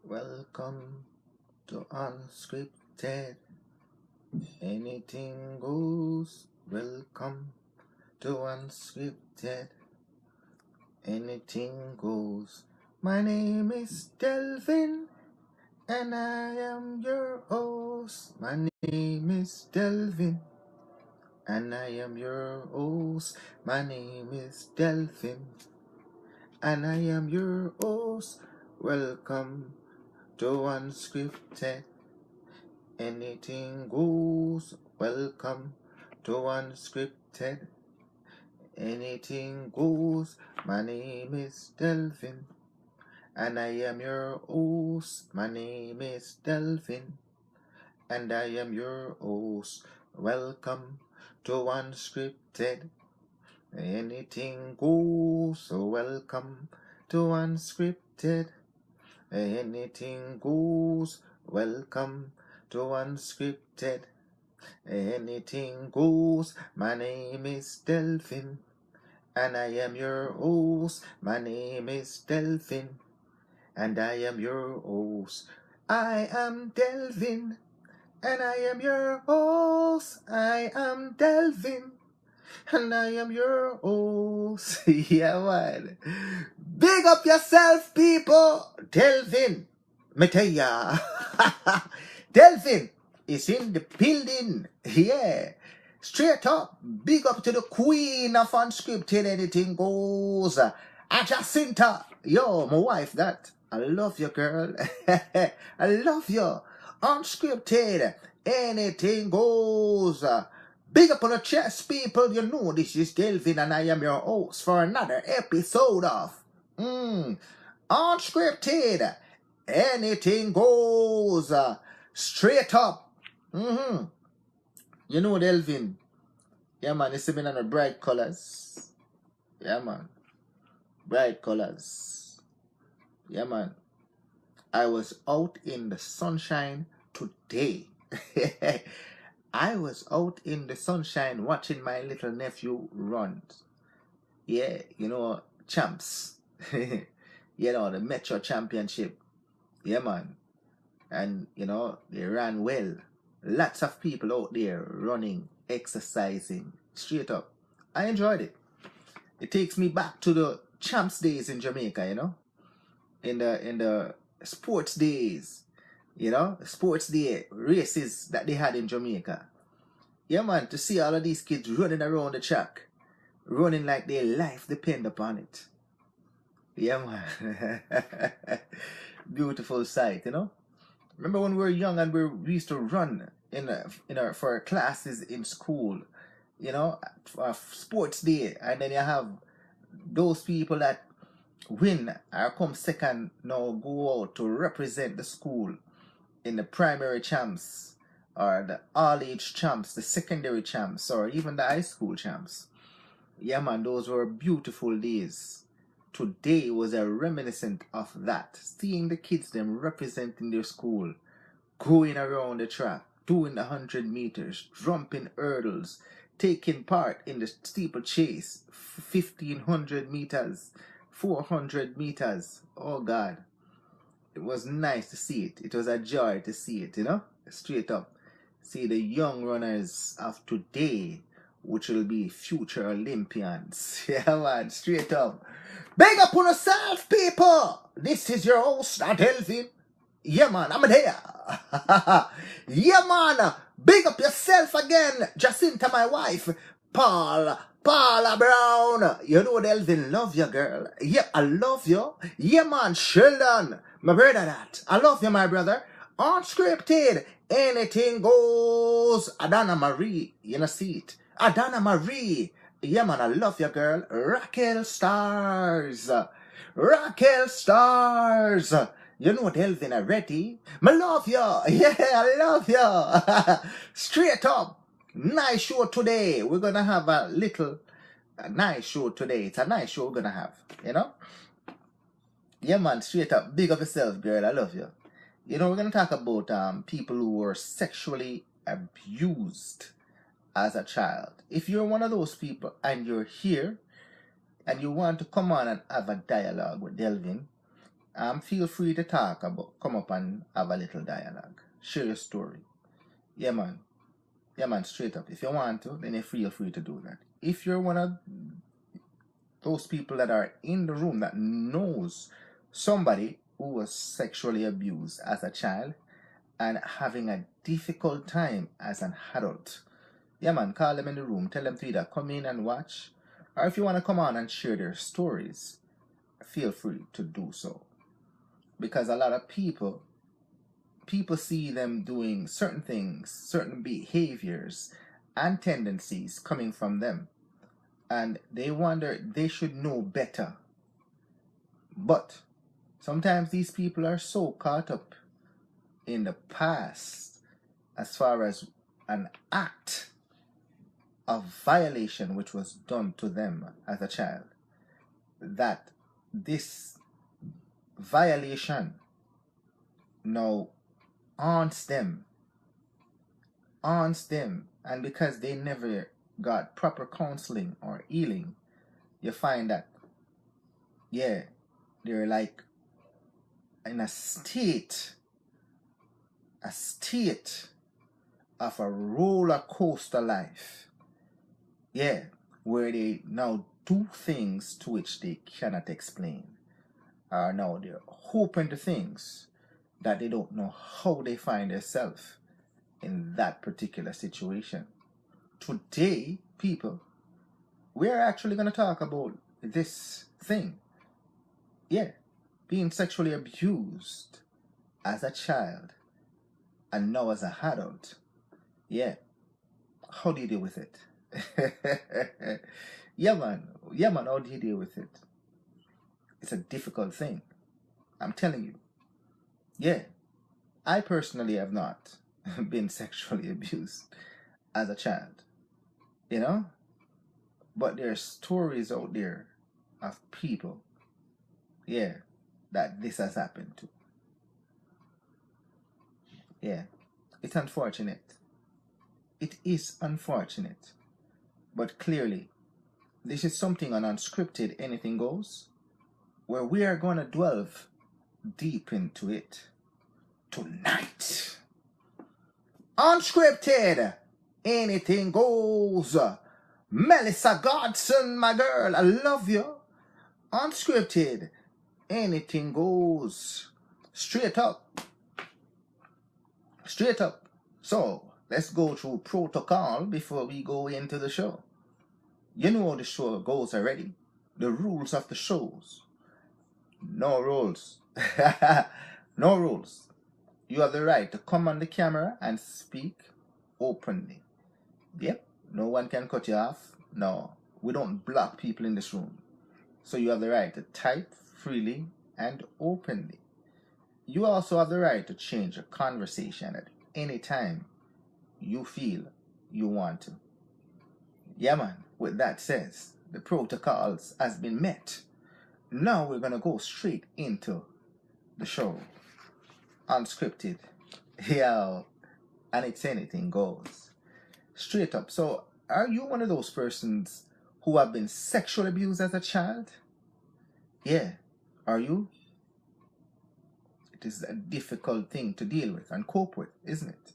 Welcome to Unscripted. Anything goes. Welcome to Unscripted. Anything goes. My name is Delvin, and I am your host. My name is Delvin, and I am your host. My name is Delvin, and I am your host. Welcome to Unscripted. Anything goes. Welcome to Unscripted. Anything goes. My name is Delvin, and I am your host. My name is Delvin, and I am your host. Welcome to Unscripted. Anything goes. Welcome to Unscripted. Anything goes. Welcome to Unscripted. Anything goes. My name is Delvin, and I am your host. My name is Delvin, and I am your host. I am Delvin, and I am your host. I am Delvin, and I am your host. Yeah, man. Big up yourself, people. Delvin, me tell ya. Delvin is in the building. Yeah. Straight up. Big up to the queen of Unscripted. Anything goes. Jacinta. Yo, my wife, that. I love you, girl. I love you. Unscripted. Anything goes. Big up on the chest, people. You know this is Delvin, and I am your host for another episode of Unscripted. Anything goes. Straight up. You know, Delvin. Yeah, man. It's been on the bright colors. Yeah, man. Bright colors. Yeah, man. I was out in the sunshine today. I was out in the sunshine watching my little nephew run. Yeah, you know, champs. You know, the Metro Championship. Yeah, man. And, you know, they ran well. Lots of people out there running, exercising, straight up. I enjoyed it. It takes me back to the champs days in Jamaica, you know, in the sports days, you know, sports day races that they had in Jamaica. Yeah, man, to see all of these kids running around the track, running like their life depend upon it. Yeah, man. Beautiful sight, you know. Remember when we were young and we used to run for our classes in school, you know, for sports day, and then you have those people that win or come second now go out to represent the school in the primary champs or the all-age champs, the secondary champs, or even the high school champs. Yeah, man, those were beautiful days. Today was a reminiscent of that. Seeing the kids them representing their school, going around the track, doing the 100 meters, jumping hurdles, taking part in the steeplechase, 1500 meters, 400 meters. Oh God, it was nice to see it. It was a joy to see it, you know, straight up. See the young runners of today, which will be future Olympians. Yeah, man, straight up. Big up on yourself, people. This is your host, Delvin. Yeah, man, I'm there. Yeah, man, big up yourself again. Jacinta, my wife. Paula Brown. You know Delvin, love you, girl. Yep, I love you. Yeah, man, Sheldon, my brother that. I love you, my brother. Unscripted. Anything goes. Adana Marie, you know, see it. Adana Marie. Yeah, man, I love you, girl. Raquel Stars. Raquel Stars. You know Delvin already. I love you. Yeah, I love you. Straight up. Nice show today. We're going to have a nice show today. It's a nice show we're going to have, you know. Yeah, man, straight up. Big up yourself, girl. I love you. You know, we're going to talk about people who were sexually abused as a child. If you're one of those people and you're here and you want to come on and have a dialogue with Delvin, Feel free to come up and have a little dialogue. Share your story. Yeah, man. Yeah, man, straight up. If you want to, then you feel free to do that. If you're one of those people that are in the room that knows somebody who was sexually abused as a child and having a difficult time as an adult, yeah, man, call them in the room. Tell them to either come in and watch, or if you want to come on and share their stories, feel free to do so. Because a lot of people see them doing certain things, certain behaviors and tendencies coming from them, and they wonder they should know better. But sometimes these people are so caught up in the past as far as an act of violation which was done to them as a child, that this violation now haunts them, and because they never got proper counseling or healing, you find that, yeah, they're like in a state of a roller coaster life, yeah, where they now do things to which they cannot explain, or now they're open to things that they don't know how they find themselves in that particular situation. Today, people, we're actually going to talk about this thing. Yeah, being sexually abused as a child and now as an adult. Yeah, how do you deal with it? Yeah, man, how do you deal with it? It's a difficult thing, I'm telling you. Yeah, I personally have not been sexually abused as a child, you know? But there are stories out there of people, yeah, that this has happened to. Yeah, it's unfortunate. It is unfortunate. But clearly, this is something on Unscripted Anything Goes, where we are going to delve deep into it tonight. Unscripted Anything Goes. Melissa Godson, my girl, I love you. Unscripted Anything Goes. Straight up. So, let's go through protocol before we go into the show. You know how the show goes already. The rules of the shows. No rules. No rules. You have the right to come on the camera and speak openly. Yep. No one can cut you off. No. We don't block people in this room. So you have the right to type freely and openly. You also have the right to change a conversation at any time you feel you want to. Yeah, man. With that said, the protocols has been met. Now we're going to go straight into the show. Unscripted. Yeah. And it's anything goes. Straight up. So, are you one of those persons who have been sexually abused as a child? Yeah. Are you? It is a difficult thing to deal with and cope with, isn't it?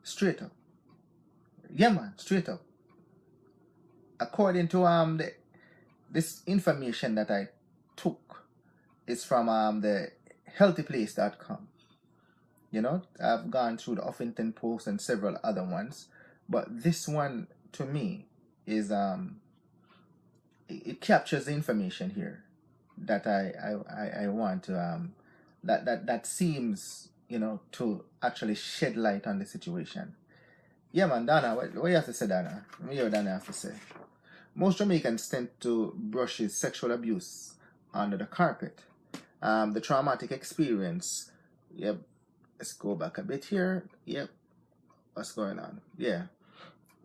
Straight up. Yeah, man. Straight up. According to this information that I took is from the healthyplace.com. You know, I've gone through the Huffington Post and several other ones, but this one to me is it captures the information here that I want to that seems, you know, to actually shed light on the situation. Yeah, man, Dana, what you have to say, Dana? What you Dana have to say? Most Jamaicans tend to brush his sexual abuse under the carpet. The traumatic experience. Yep. Let's go back a bit here. Yep. What's going on? Yeah.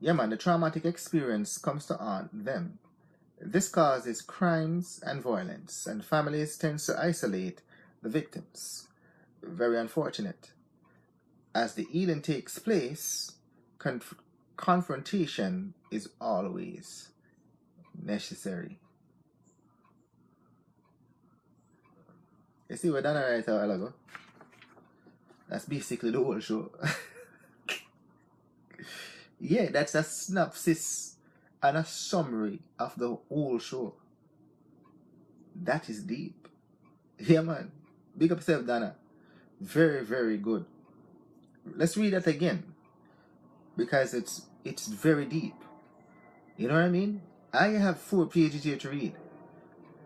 Yeah, man, the traumatic experience comes to haunt them. This causes crimes and violence, and families tend to isolate the victims. Very unfortunate. As the healing takes place, confrontation is always necessary. You see what Dana right a while ago? That's basically the whole show. Yeah, that's a synopsis and a summary of the whole show. That is deep. Yeah, man. Big up yourself, Dana. Very, very good. Let's read that again, because it's very deep. You know what I mean? I have 4 pages here to read,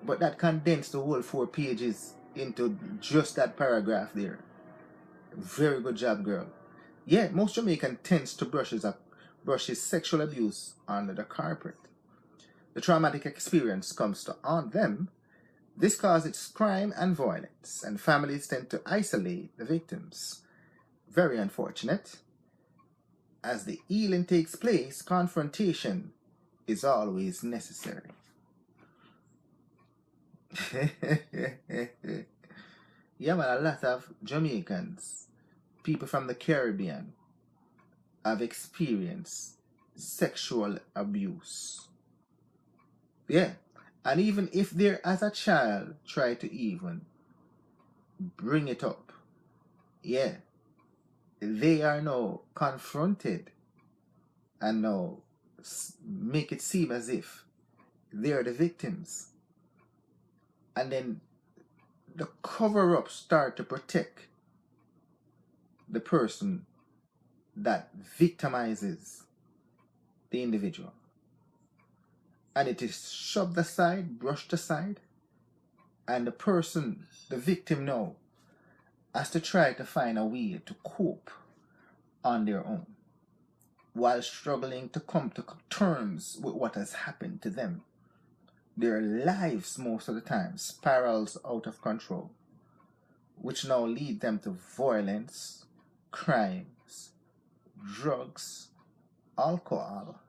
but that condensed the whole 4 pages into just that paragraph there. Very good job, girl. Yeah, most Jamaican tends to brush his sexual abuse under the carpet. The traumatic experience comes to haunt them. This causes crime and violence, and families tend to isolate the victims. Very unfortunate. As the healing takes place, confrontation is always necessary. Yeah, man, a lot of Jamaicans, people from the Caribbean, have experienced sexual abuse. Yeah. And even if they, as a child, try to even bring it up, yeah, they are now confronted and now make it seem as if they are the victims. And then the cover-up start to protect the person that victimizes the individual. And it is shoved aside, brushed aside, and the person, the victim now, has to try to find a way to cope on their own while struggling to come to terms with what has happened to them. Their lives, most of the time, spirals out of control, which now lead them to violence, crimes, drugs, alcohol,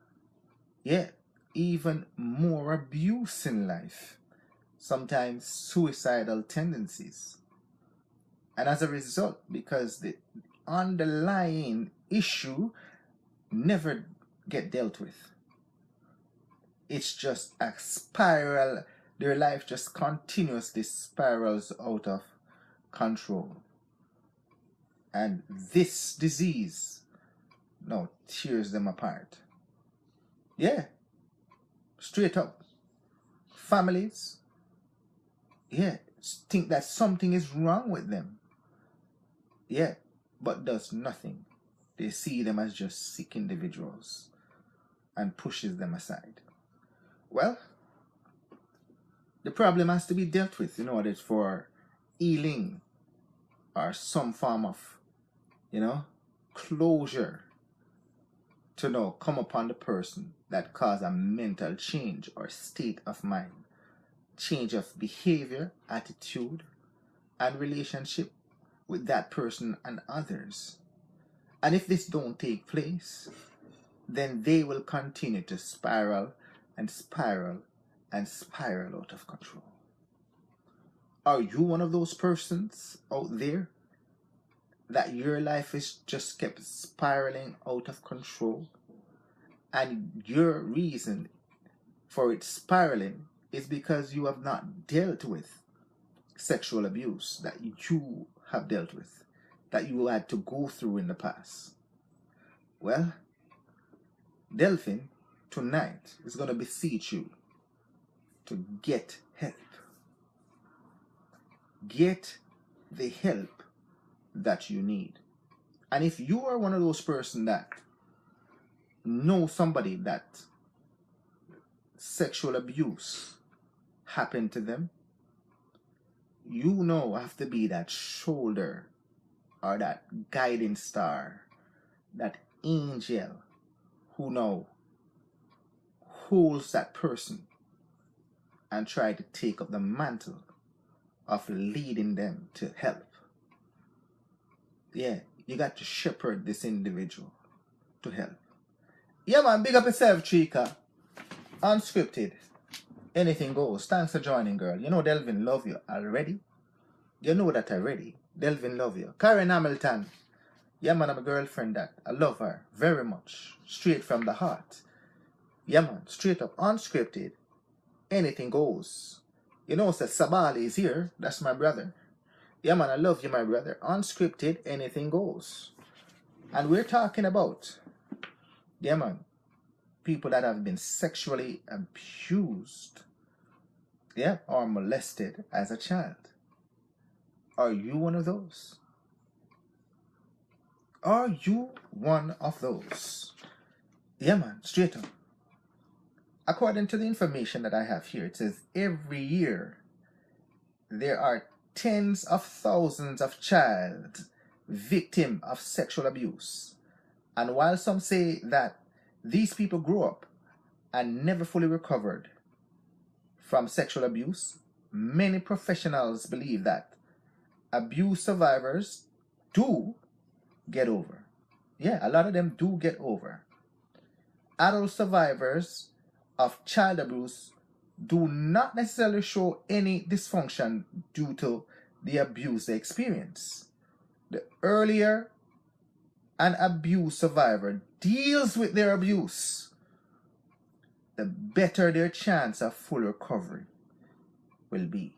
yeah, even more abuse in life, sometimes suicidal tendencies. And as a result, because the underlying issue never get dealt with, it's just a spiral. Their life just continuously spirals out of control. And this disease now tears them apart. Yeah. Straight up. Families, yeah, think that something is wrong with them. Yeah, but does nothing. They see them as just sick individuals and pushes them aside. Well, the problem has to be dealt with in order for healing or some form of, closure to now come upon the person that caused a mental change or state of mind, change of behavior, attitude, and relationship with that person and others. And if this don't take place, then they will continue to spiral and spiral and spiral out of control. Are you one of those persons out there that your life is just kept spiraling out of control, and your reason for it spiraling is because you have not dealt with sexual abuse that you have dealt with, that you had to go through in the past? Well, Delvin tonight is going to beseech you to get help. Get the help that you need. And if you are one of those persons that know somebody that sexual abuse happened to them, you now have to be that shoulder or that guiding star, that angel who now holds that person and try to take up the mantle of leading them to help. Yeah, you got to shepherd this individual to help. Yeah, man, big up yourself, Chica. Unscripted. Anything goes. Thanks for joining, girl. You know Delvin love you already. You know that already. Delvin love you. Karen Hamilton. Yeah, man, I'm a girlfriend that I love her very much. Straight from the heart. Yeah, man, straight up. Unscripted. Anything goes. You know, Sabali is here. That's my brother. Yeah, man, I love you, my brother. Unscripted, anything goes. And we're talking about, yeah, man, people that have been sexually abused, yeah, or molested as a child. Are you one of those? Are you one of those? Yeah, man, straight up. According to the information that I have here, it says every year there are tens of thousands of child victim of sexual abuse. And while some say that these people grew up and never fully recovered from sexual abuse, many professionals believe that abuse survivors do get over. Yeah, a lot of them do get over. Adult survivors of child abuse do not necessarily show any dysfunction due to the abuse they experience. The earlier an abuse survivor deals with their abuse, the better their chance of full recovery will be.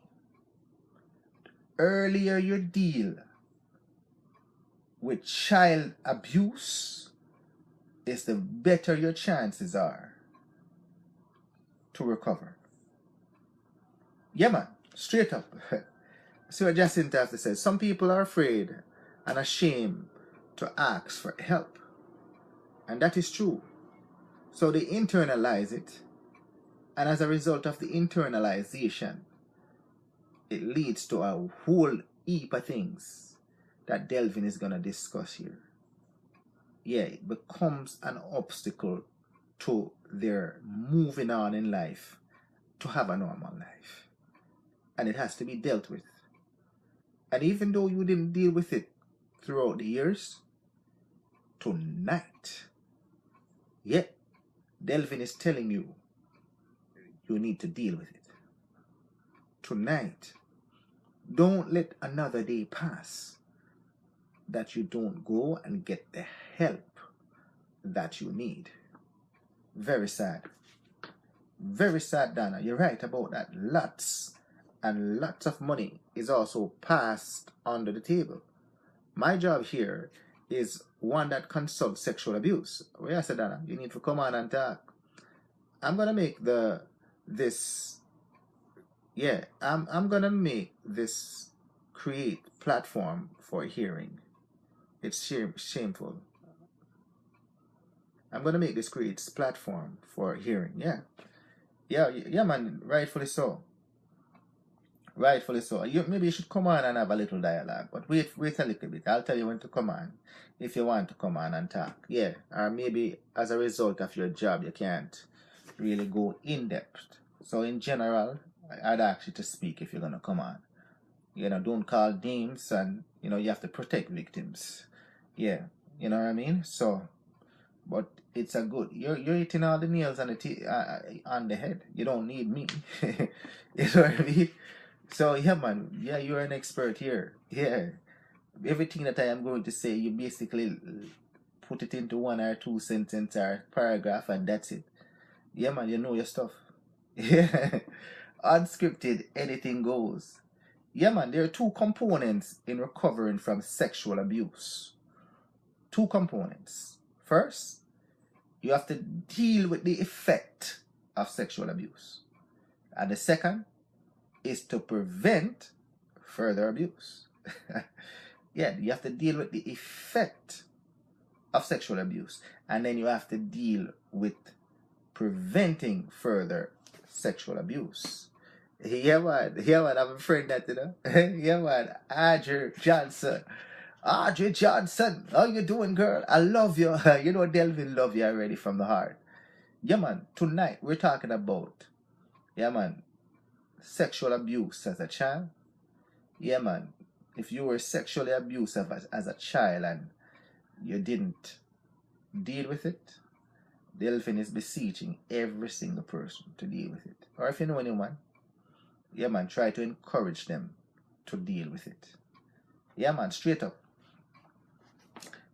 The earlier you deal with child abuse, is the better your chances are to recover. Yeah, man, straight up. See what Jacinta has to say. Some people are afraid and ashamed to ask for help. And that is true. So they internalize it. And as a result of the internalization, it leads to a whole heap of things that Delvin is going to discuss here. Yeah, it becomes an obstacle to their moving on in life to have a normal life. And it has to be dealt with. And even though you didn't deal with it throughout the years, tonight, yeah, Delvin is telling you, you need to deal with it. Tonight, don't let another day pass that you don't go and get the help that you need. Very sad. Very sad, Dana. You're right about that. Lots and lots of money is also passed under the table. My job here is one that consults sexual abuse. Where I said, Dana, you need to come on and talk. I'm gonna make I'm gonna make this create platform for hearing. It's shameful. I'm gonna make this create platform for hearing. Yeah, man. Rightfully so. Rightfully so. Maybe you should come on and have a little dialogue, but wait a little bit. I'll tell you when to come on if you want to come on and talk. Yeah, or maybe as a result of your job, you can't really go in depth. So in general, I'd ask you to speak if you're gonna come on. Don't call names, and you have to protect victims. Yeah, you know what I mean. So, but it's a good. You're hitting all the nails on the head. You don't need me. You know what I mean. So yeah, man. Yeah, you're an expert here. Yeah, everything that I am going to say, you basically put it into one or two sentence or paragraph, and that's it. Yeah, man. You know your stuff. Yeah, unscripted, anything goes. Yeah, man. There are two components in recovering from sexual abuse. Two components. First, you have to deal with the effect of sexual abuse. And the second is to prevent further abuse. Yeah, you have to deal with the effect of sexual abuse. And then you have to deal with preventing further sexual abuse. Yeah, man. I have a friend that, yeah, man. Audrey Johnson, how you doing, girl? I love you. Delvin love you already from the heart. Yeah, man. Tonight we're talking about, yeah, man, sexual abuse as a child. Yeah, man. If you were sexually abused as a child and you didn't deal with it, Delvin is beseeching every single person to deal with it. Or if you know anyone, yeah, man, try to encourage them to deal with it. Yeah, man, straight up.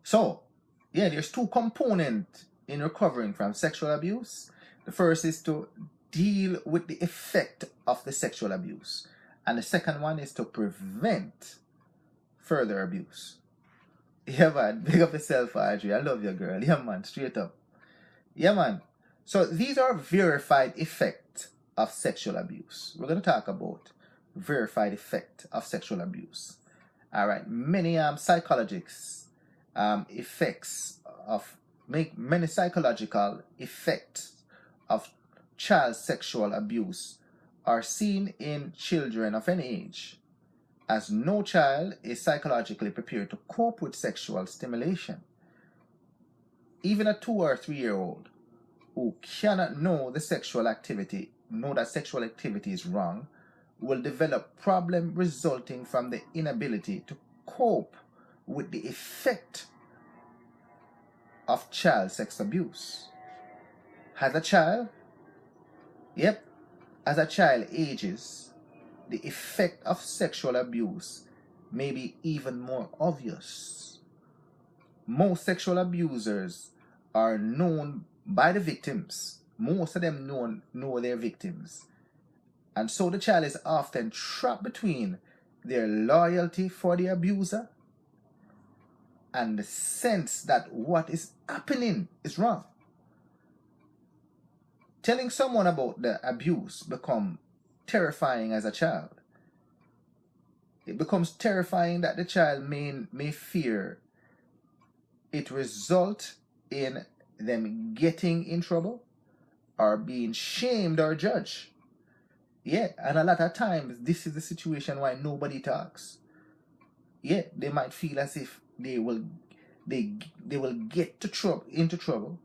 So, yeah, there's two components in recovering from sexual abuse. The first is to deal with the effect of the sexual abuse. And the second one is to prevent further abuse. Yeah, man. Big up yourself, Audrey. I love you, girl. Yeah, man. Straight up. Yeah, man. So these are verified effects of sexual abuse. We're going to talk about verified effect of sexual abuse. All right. Many psychologists effects of many psychological effects of child sexual abuse are seen in children of any age, as no child is psychologically prepared to cope with sexual stimulation. Even a 2 or 3 year old who cannot know that sexual activity is wrong will develop problem resulting from the inability to cope with the effect of child sex abuse. As a child ages, the effect of sexual abuse may be even more obvious. Most sexual abusers are known by the victims. Most of them know their victims. And so the child is often trapped between their loyalty for the abuser and the sense that what is happening is wrong. Telling someone about the abuse becomes terrifying as a child. It becomes terrifying that the child may fear it result in them getting in trouble or being shamed or judged. Yeah, and a lot of times this is the situation why nobody talks. Yeah, they might feel as if they will get into trouble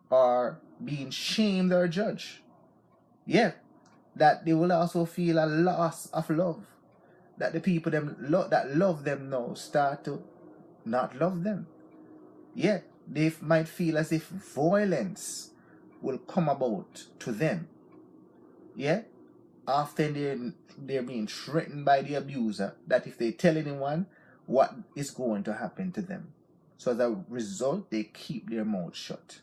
or being shamed or judged. Yeah, that they will also feel a loss of love. That the people that love them now start to not love them. Yeah, they might feel as if violence will come about to them. Yeah, often they're being threatened by the abuser that if they tell anyone what is going to happen to them. So as a result, they keep their mouth shut.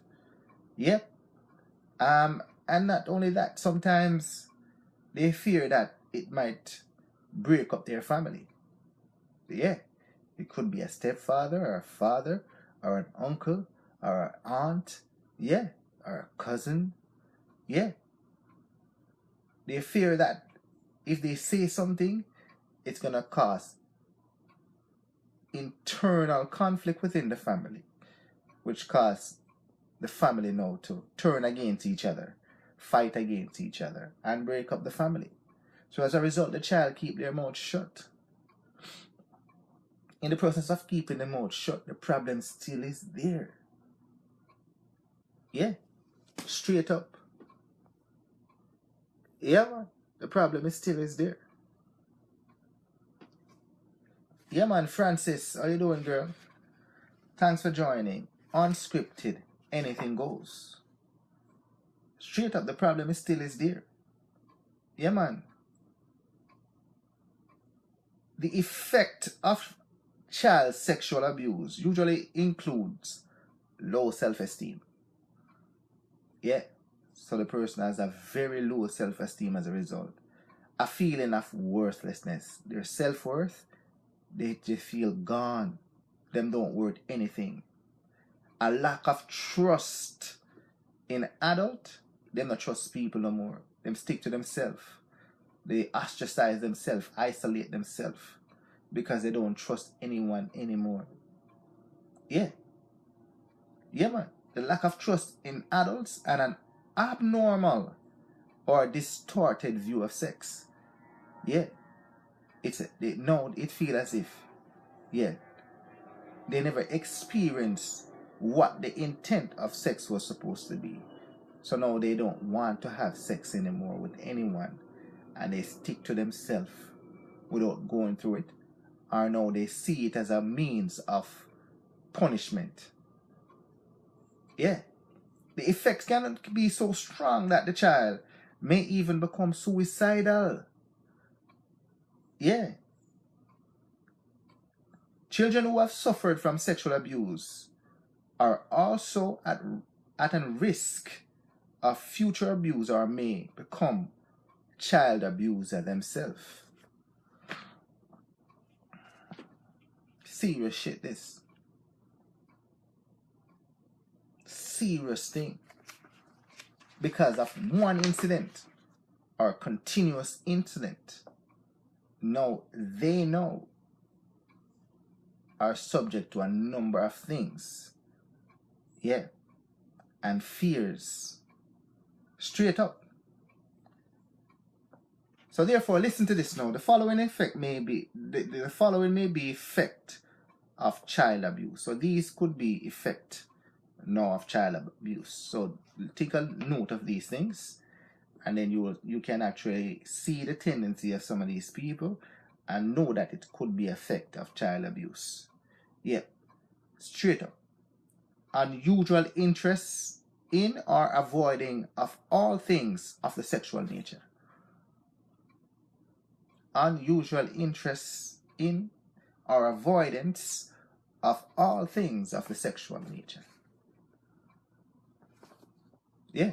Yep. And not only that, sometimes they fear that it might break up their family. Yeah. It could be a stepfather or a father or an uncle or an aunt. Yeah. Or a cousin. Yeah. They fear that if they say something, it's going to cause internal conflict within the family, which cause the family now to turn against each other, fight against each other, and break up the family. So as a result, the child keep their mouth shut. In the process of keeping the mouth shut, the problem still is there. Yeah, straight up. Yeah, man, the problem still is there. Yeah, man, Francis, how you doing, girl? Thanks for joining. Unscripted, anything goes. Straight up, the problem still is there. Yeah, man. The effect of child sexual abuse usually includes low self-esteem. Yeah. So the person has a very low self-esteem as a result. A feeling of worthlessness. Their self-worth, they just feel gone. Them don't worth anything. A lack of trust in adult. Them not trust people no more. Them stick to themselves. They ostracize themselves, isolate themselves, because they don't trust anyone anymore. Yeah. Yeah, man. The lack of trust in adults and an abnormal or distorted view of sex. Yeah. It feels as if, yeah, they never experienced what the intent of sex was supposed to be. So now they don't want to have sex anymore with anyone, and they stick to themselves without going through it, or now they see it as a means of punishment. Yeah. The effects can be so strong that the child may even become suicidal. Yeah. Children who have suffered from sexual abuse are also at a risk of future abuse or may become child abuser themselves. serious shit, this. Serious thing. Because of one incident or continuous incident, now they know are subject to a number of things. Yeah. And fears. Straight up. So therefore, listen to this now. The following effect may be the following may be effect of child abuse. So these could be effect now of child abuse. So take a note of these things, and then you can actually see the tendency of some of these people and know that it could be effect of child abuse. Yeah, straight up. Unusual interests in or avoiding of all things of the sexual nature. Unusual interests in or avoidance of all things of the sexual nature. Yeah.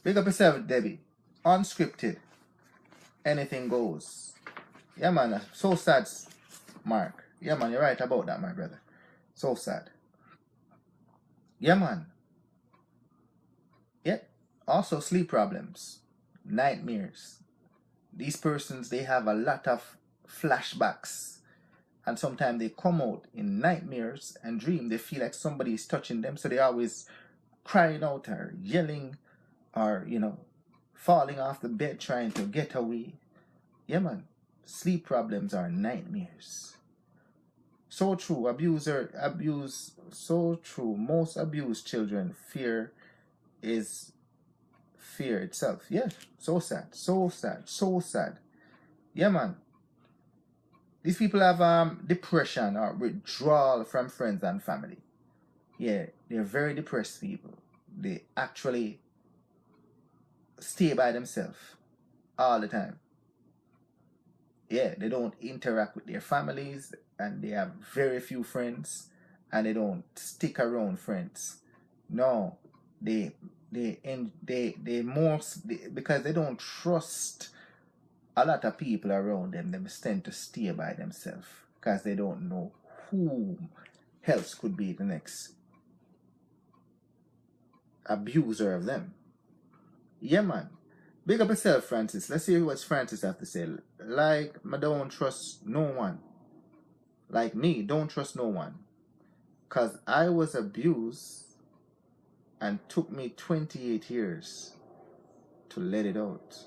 Big up yourself, Debbie. Unscripted. Anything goes. Yeah, man. So sad, Mark. Yeah, man. You're right about that, my brother. So sad. Yeah, man. Yeah. Also, sleep problems. Nightmares. These persons, they have a lot of flashbacks. And sometimes they come out in nightmares and dream. They feel like somebody is touching them. So they're always crying out or yelling or, falling off the bed trying to get away. Yeah, man. Sleep problems are nightmares. So true. So true. Most abused children, fear is fear itself. Yeah. So sad. So sad. So sad. Yeah, man. These people have depression or withdrawal from friends and family. Yeah, they're very depressed people. They actually stay by themselves all the time. Yeah, they don't interact with their families, and they have very few friends, and they don't stick around friends. No, because they don't trust a lot of people around them. They tend to stay by themselves because they don't know who else could be the next abuser of them. Yeah, man. Big up yourself, Francis. Let's see what Francis have to say. Like, I don't trust no one. Like me, don't trust no one. Because I was abused and took me 28 years to let it out.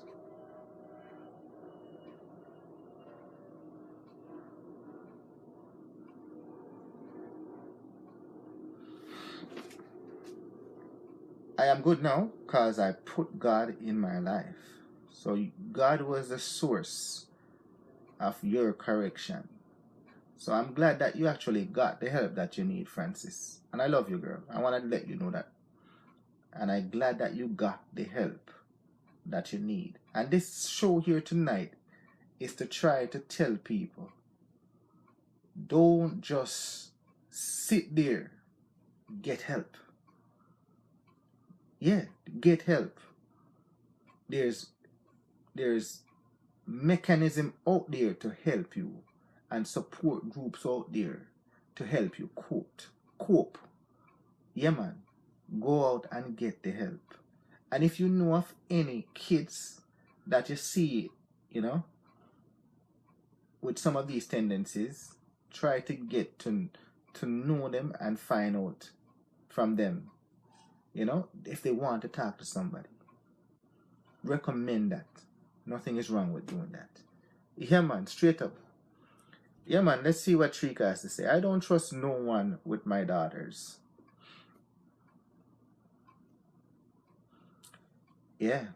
I am good now because I put God in my life. So God was the source of your correction. So I'm glad that you actually got the help that you need, Francis. And I love you, girl. I want to let you know that. And I'm glad that you got the help that you need. And this show here tonight is to try to tell people, don't just sit there. Get help. Yeah, get help. There's mechanism out there to help you, and support groups out there to help you cope. Yeah, man. Go out and get the help. And if you know of any kids that you see, with some of these tendencies, try to get to know them and find out from them, if they want to talk to somebody. Recommend that. Nothing is wrong with doing that. Yeah, man, straight up. Yeah, man, let's see what Trika has to say. I don't trust no one with my daughters. Yeah.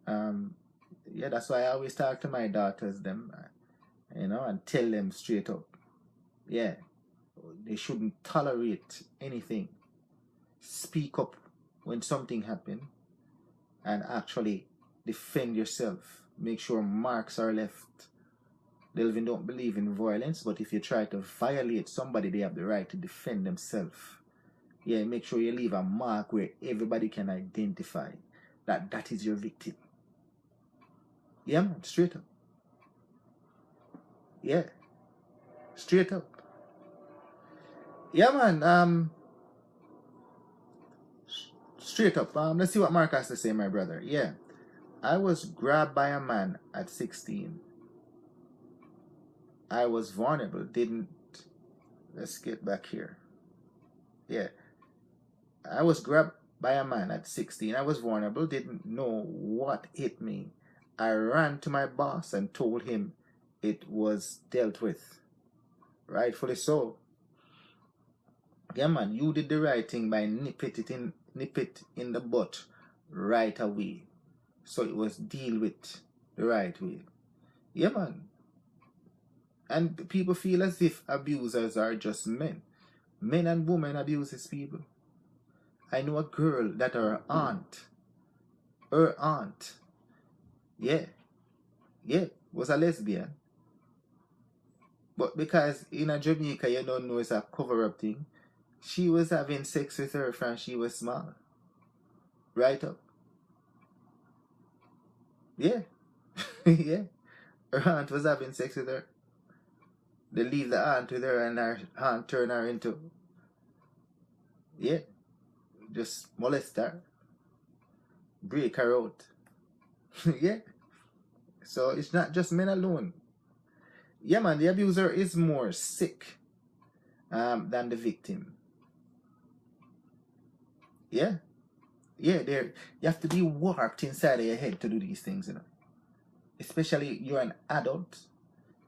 Yeah, that's why I always talk to my daughters, and tell them straight up. Yeah. They shouldn't tolerate anything. Speak up when something happens and actually defend yourself. Make sure marks are left. Delvin don't believe in violence, but if you try to violate somebody, they have the right to defend themselves. Yeah, make sure you leave a mark where everybody can identify that is your victim. Yeah, man, straight up. Yeah, straight up. Yeah, man. Straight up. Let's see what Mark has to say, my brother. Yeah, I was grabbed by a man at 16. I was vulnerable. Didn't. Let's get back here. Yeah, I was grabbed by a man at 16. I was vulnerable. Didn't know what hit me. I ran to my boss and told him it was dealt with. Rightfully so. Yeah, man, you did the right thing by nip it in the butt right away. So it was deal with the right way. Yeah, man. And people feel as if abusers are just men. Men and women abuses people. I know a girl that her aunt, yeah, was a lesbian. But because in a Jamaica you don't know it's a cover-up thing, she was having sex with her from she was small. Right up. Yeah. Yeah. Her aunt was having sex with her. They leave the aunt with her and her aunt turn her into, yeah, just molest her. Break her out. Yeah. So it's not just men alone. Yeah, man, the abuser is more sick than the victim. Yeah. Yeah, you have to be warped inside of your head to do these things, you know. Especially you're an adult.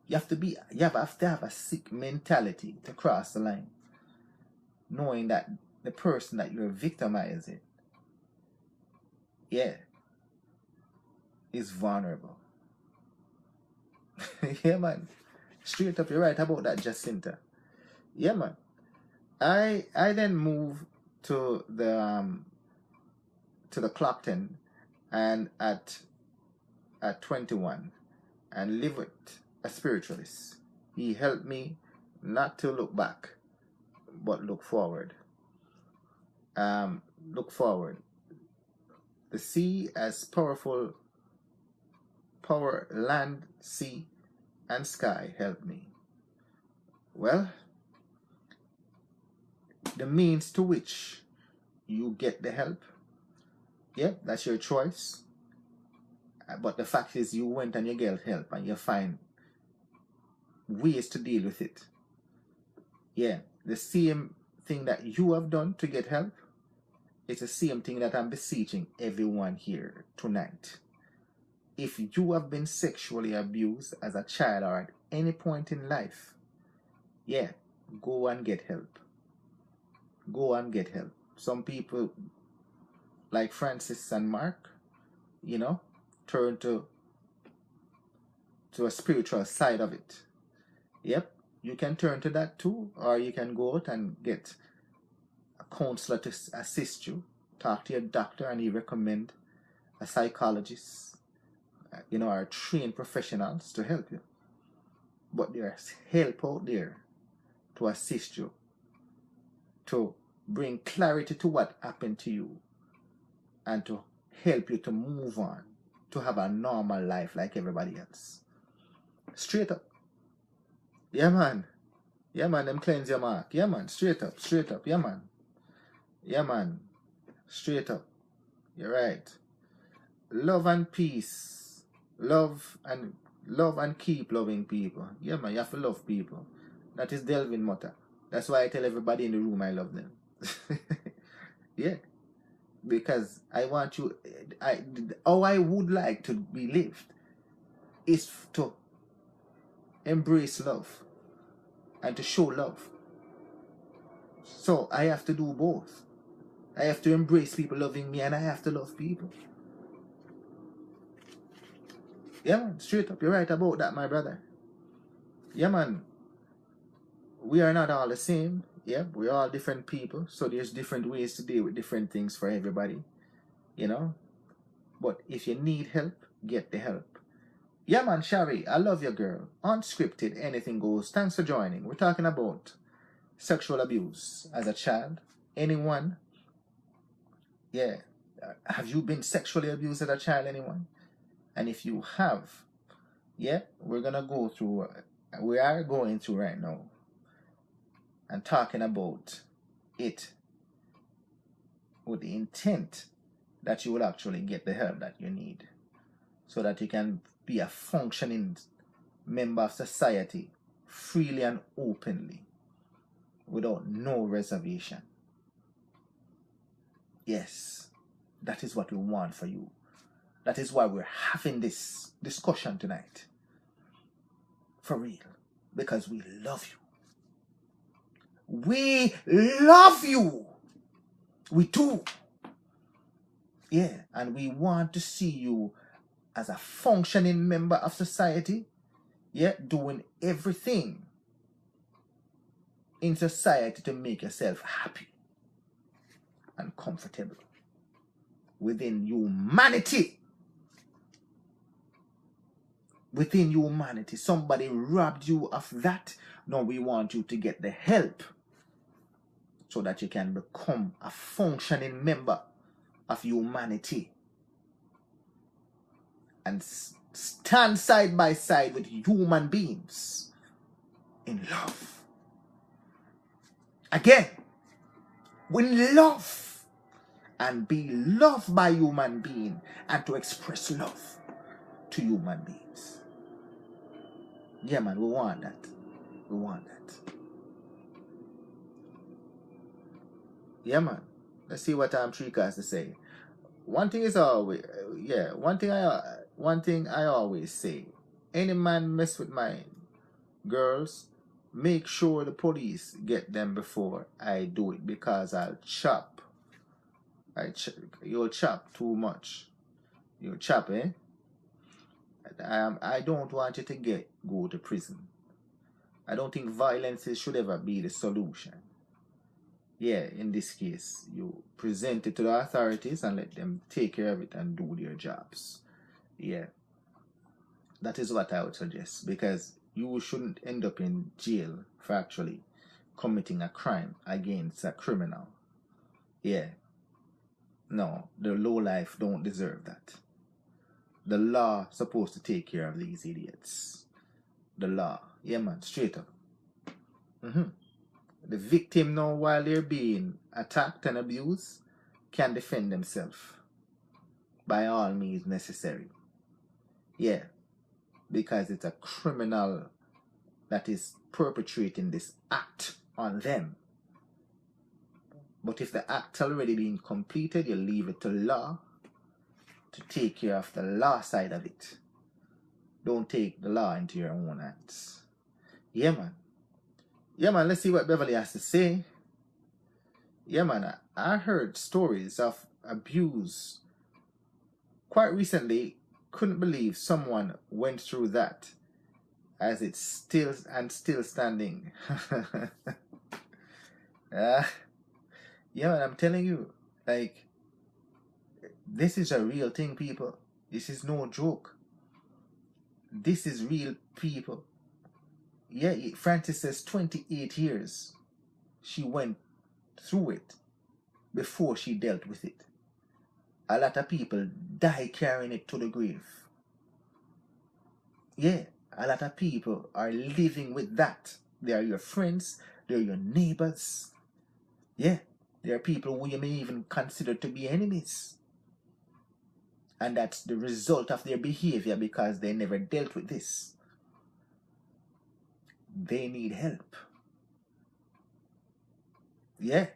You have to have a sick mentality to cross the line. Knowing that the person that you're victimizing, yeah, is vulnerable. Yeah, man. Straight up, you're right about that, Jacinta. Yeah, man. I then moved to the Clockton, and at 21, and live with a spiritualist. He helped me not to look back, but look forward. Look forward. The sea as powerful power, land, sea, and sky helped me. Well, the means to which you get the help, yeah, that's your choice. But the fact is, you went and you get help and you find ways to deal with it. Yeah, the same thing that you have done to get help, it's the same thing that I'm beseeching everyone here tonight. If you have been sexually abused as a child or at any point in life, yeah, go and get help. Go and get help. Some people, like Francis and Mark, you know, turn to a spiritual side of it. Yep, you can turn to that too, or you can go out and get a counselor to assist you. Talk to your doctor and he recommend a psychologist, you know, or trained professionals to help you. But there's help out there to assist you, to bring clarity to what happened to you, and to help you to move on, to have a normal life like everybody else. Straight up. Yeah, man. Yeah, man, them cleanse your mark. Yeah, man, straight up. Yeah, man. Yeah, man. Straight up. You're right. Love and peace. Love and keep loving people. Yeah, man, you have to love people. That is Delvin motto. That's why I tell everybody in the room I love them. Yeah. Because I want you, how I would like to be lived is to embrace love and to show love. So I have to do both. I have to embrace people loving me and I have to love people. Yeah, man, straight up, you're right about that, my brother. Yeah, man, we are not all the same. Yeah, we're all different people. So there's different ways to deal with different things for everybody, you know. But if you need help, get the help. Yeah, man, Shari, I love your girl. Unscripted, anything goes. Thanks for joining. We're talking about sexual abuse as a child. Anyone? Yeah. Have you been sexually abused as a child, anyone? And if you have, yeah, we're going to go through we are going through right now and talking about it with the intent that you will actually get the help that you need so that you can be a functioning member of society freely and openly without no reservation. Yes, that is what we want for you. That is why we're having this discussion tonight. For real. Because we love you. We love you. We do. Yeah, and we want to see you as a functioning member of society. Yeah, doing everything in society to make yourself happy and comfortable within humanity. Within humanity. Somebody robbed you of that. Now we want you to get the help so that you can become a functioning member of humanity and stand side by side with human beings in love. Again, in love, and be loved by human beings and to express love to human beings. Yeah, man, we want that. We want that. Yeah, man. Let's see what Trika has to say. One thing is always, one thing I always say. Any man mess with my girls, make sure the police get them before I do it, because I'll chop. You'll chop too much. You'll chop, eh? I don't want you to go to prison. I don't think violence should ever be the solution. Yeah, in this case, you present it to the authorities and let them take care of it and do their jobs. Yeah. That is what I would suggest, because you shouldn't end up in jail for actually committing a crime against a criminal. Yeah. No, the lowlife don't deserve that. The law supposed to take care of these idiots. The law. Yeah, man, straight up. The victim now, while they're being attacked and abused, can defend themselves by all means necessary. Yeah, because it's a criminal that is perpetrating this act on them. But if the act's already been completed, you leave it to law to take care of the law side of it. Don't take the law into your own hands. Yeah, man. Yeah, man, let's see what Beverly has to say. Yeah, man, I heard stories of abuse quite recently. Couldn't believe someone went through that, as it's still standing. Yeah, man, I'm telling you, like, this is a real thing, people. This is no joke. This is real, people. Yeah, Francis says 28 years she went through it before she dealt with it. A lot of people die carrying it to the grave. Yeah, a lot of people are living with that. They are your friends, they're your neighbors. Yeah, there are people who you may even consider to be enemies. And that's the result of their behavior, because they never dealt with this. They need help. Yeah.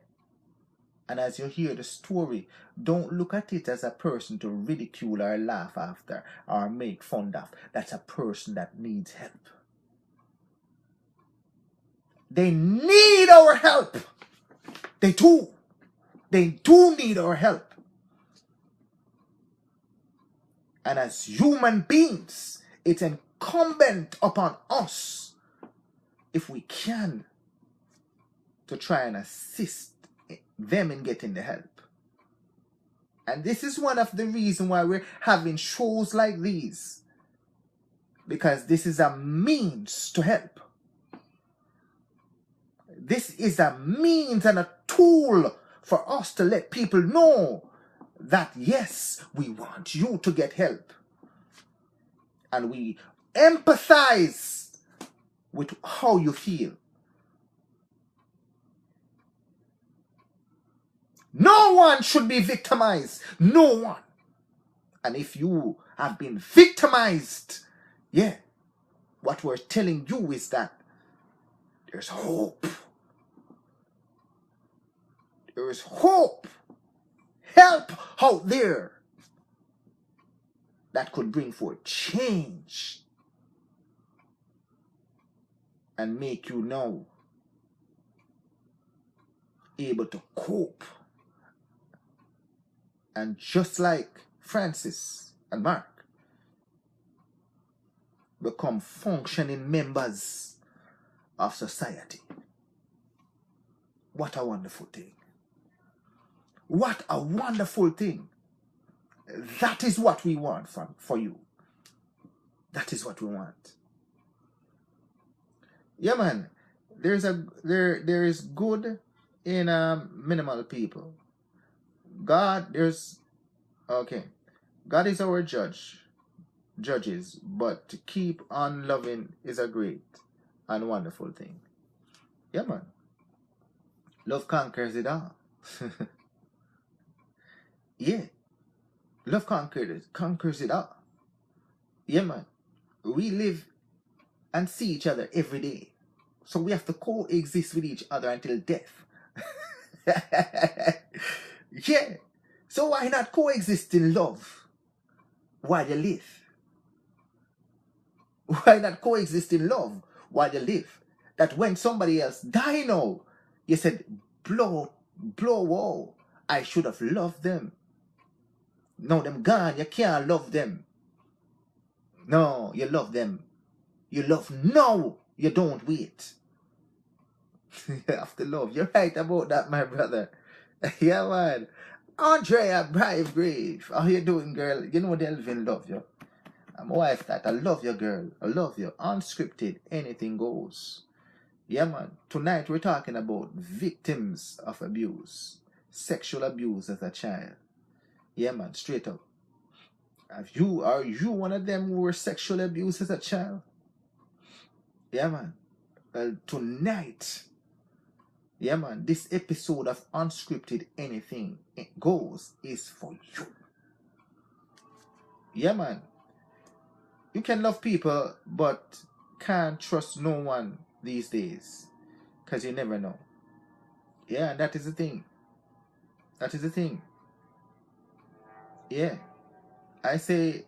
And as you hear the story, don't look at it as a person to ridicule or laugh after or make fun of. That's a person that needs help. They need our help. They do. They do need our help. And as human beings, it's incumbent upon us, if we can, to try and assist them in getting the help. And this is one of the reasons why we're having shows like these, because this is a means to help. This is a means and a tool for us to let people know that, yes, we want you to get help. And we empathize with how you feel. No one should be victimized. No one. And if you have been victimized, yeah, what we're telling you is that there's hope. There is hope. Help out there that could bring forth change and make you now able to cope. And just like Francis and Mark, become functioning members of society. What a wonderful thing. What a wonderful thing. That is what we want for you. That is what we want. Yeah, man. There is good in minimal people. God is our judges, but to keep on loving is a great and wonderful thing. Yeah, man. Love conquers it all. Yeah. Love conquers it all. Yeah, man. We live and see each other every day. So we have to coexist with each other until death. Yeah. So why not coexist in love while you live? Why not coexist in love while you live? That when somebody else die now, you said, blow, whoa, I should have loved them. No, them gone, you can't love them. No, you love them. You love now, you don't wait. You have to love. You're right about that, my brother. Yeah, man. Andrea Brivegrave. How you doing, girl? You know Delvin love you. I'm wife that. I love you, girl. I love you. Unscripted, anything goes. Yeah, man. Tonight we're talking about victims of abuse. Sexual abuse as a child. Yeah, man. Straight up. Are you one of them who were sexually abused as a child? Yeah, man. Well, tonight, yeah, man, this episode of Unscripted Anything It Goes is for you. Yeah, man. You can love people, but can't trust no one these days. Because you never know. Yeah, and that is the thing. That is the thing. Yeah. I say,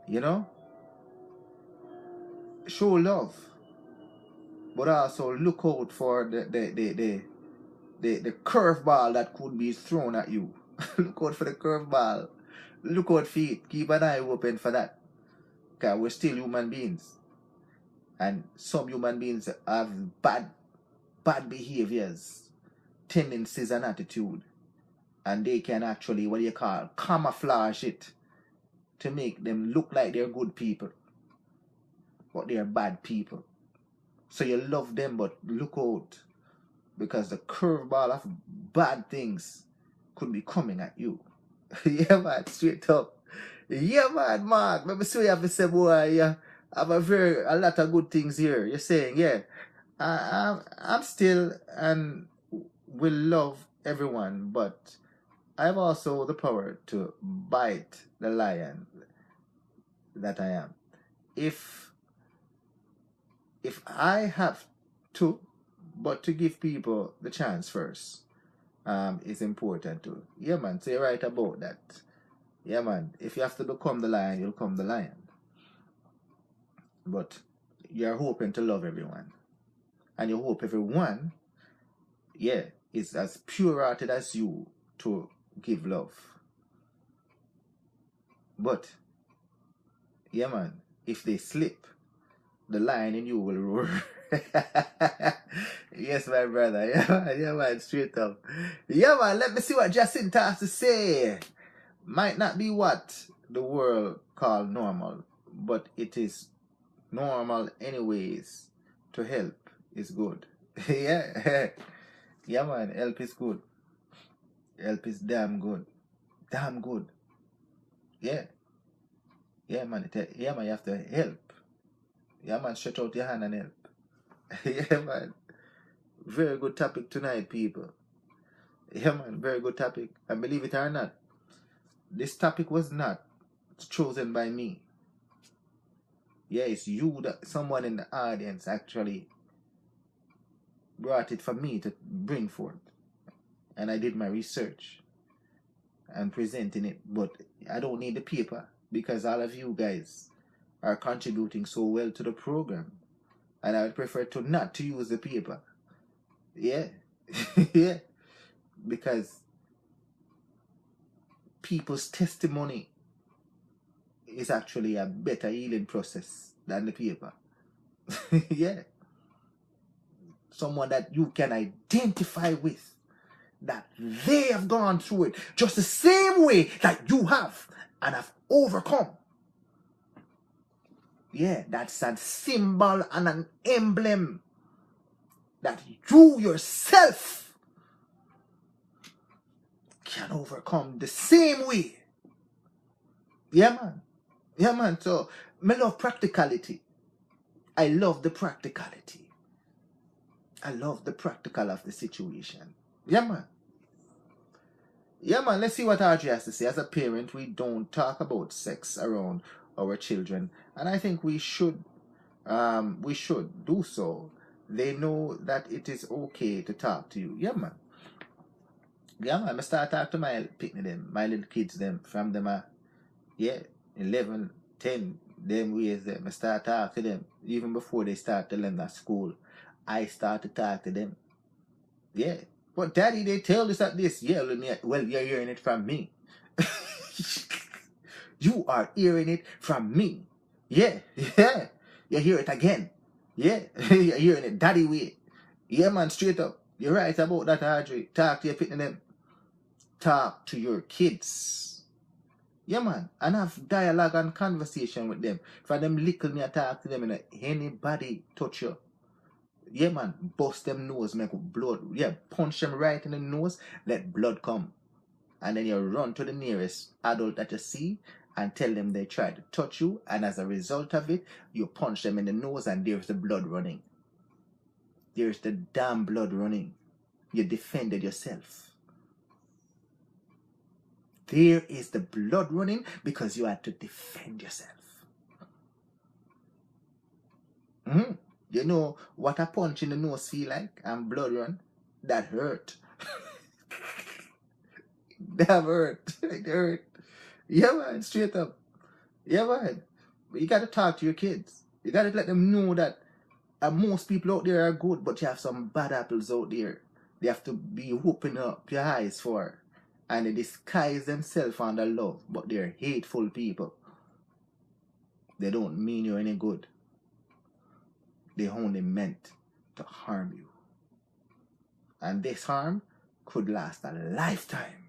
you know, show love. But also look out for the curveball that could be thrown at you. Look out for the curveball. Look out for it. Keep an eye open for that. Because we're still human beings. And some human beings have bad behaviors, tendencies and attitude. And they can actually, camouflage it to make them look like they're good people. But they're bad people. So you love them, but look out. Because the curveball of bad things could be coming at you. Yeah, man, straight up. Yeah, man, Mark. Let me see what you have to say, boy. Yeah, I have a lot of good things here. You're saying, yeah, I'm still and will love everyone, but I have also the power to bite the lion that I am. If I have to, but to give people the chance first, is important too. Yeah, man. So you're right about that. Yeah, man. If you have to become the lion, you'll become the lion. But you're hoping to love everyone. And you hope everyone, yeah, is as pure-hearted as you to give love. But, yeah, man, if they slip, the lion in you will roar. Yes, my brother. Yeah, man, straight up. Yeah, man, let me see what Jacinta has to say. Might not be what the world call normal, but it is normal anyways. To help is good. Yeah. Yeah, man, help is good. Help is damn good. Damn good. Yeah. Yeah, man, you have to help. Yeah, man, stretch out your hand and help. Yeah, man. Very good topic tonight, people. Yeah, man, very good topic. And believe it or not, this topic was not chosen by me. Yeah, it's you, that someone in the audience actually brought it for me to bring forth. And I did my research and presenting it. But I don't need the paper because all of you guys are contributing so well to the program. And I would prefer to not to use the paper. Yeah. Yeah. Because people's testimony is actually a better healing process than the paper. Yeah. Someone that you can identify with, that they have gone through it just the same way that you have and have overcome. Yeah, that's a symbol and an emblem that you yourself can overcome the same way. Yeah, man. Yeah, man. So, I love practicality. I love the practicality. I love the practical of the situation. Yeah, man. Yeah, man. Let's see what Audrey has to say. As a parent, we don't talk about sex around our children, and I think we should. We should do so. They know that it is okay to talk to you. Yeah, man. Yeah, man. I start talk to my picnic them, my little kids them, from them. Yeah, 11, 10, them ways them. I start talk to them even before they start to learn at school. I start to talk to them. Yeah. But daddy, they tell us that this. Yeah, well, you're hearing it from me. You are hearing it from me. Yeah, yeah. You hear it again. Yeah, you're hearing it daddy way. Yeah, man, straight up. You're right about that, Audrey. Talk to your picnic them. Talk to your kids. Yeah, man. And have dialogue and conversation with them. For them little me, I talk to them and anybody touch you. Yeah, man. Bust them nose, make blood. Yeah, punch them right in the nose, let blood come. And then you run to the nearest adult that you see and tell them they tried to touch you. And as a result of it, you punch them in the nose and there's the blood running. There's the damn blood running. You defended yourself. There is the blood running because you had to defend yourself. You know what a punch in the nose feel like and blood run? That hurt. That hurt. It hurt. Yeah, man, straight up. Yeah, man. But you got to talk to your kids. You got to let them know that most people out there are good, but you have some bad apples out there. They have to be opening up your eyes for. And they disguise themselves under love, but they're hateful people. They don't mean you any good. They only meant to harm you. And this harm could last a lifetime.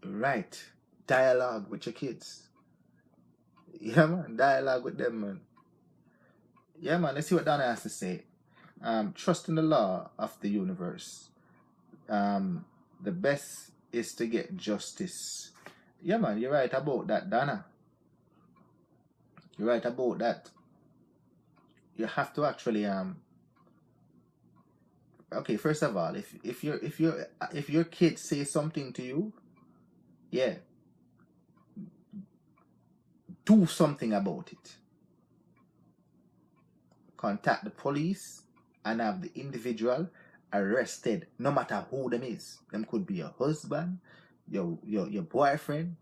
Right. Dialogue with your kids. Yeah, man. Dialogue with them, man. Yeah, man. Let's see what Donna has to say. Trust in the law of the universe. The best is to get justice. Yeah, man. You're right about that, Donna. You're right about that. You have to actually okay, first of all, if your kids say something to you, yeah, do something about it. Contact the police and have the individual arrested, no matter who them is. Them could be your husband, your boyfriend,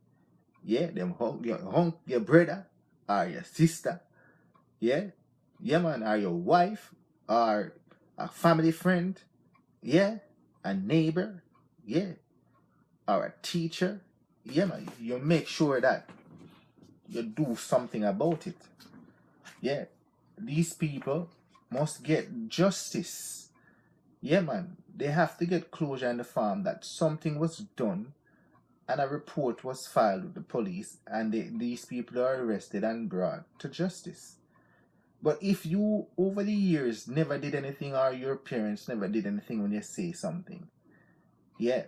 yeah, your brother or your sister, yeah, yeah, man, or your wife or a family friend, yeah, a neighbor, yeah, or a teacher, yeah, man. You make sure that you do something about it. Yeah, these people must get justice. Yeah, man. They have to get closure in the farm that something was done and a report was filed with the police and these people are arrested and brought to justice. But if you, over the years, never did anything or your parents never did anything when you say something, yeah,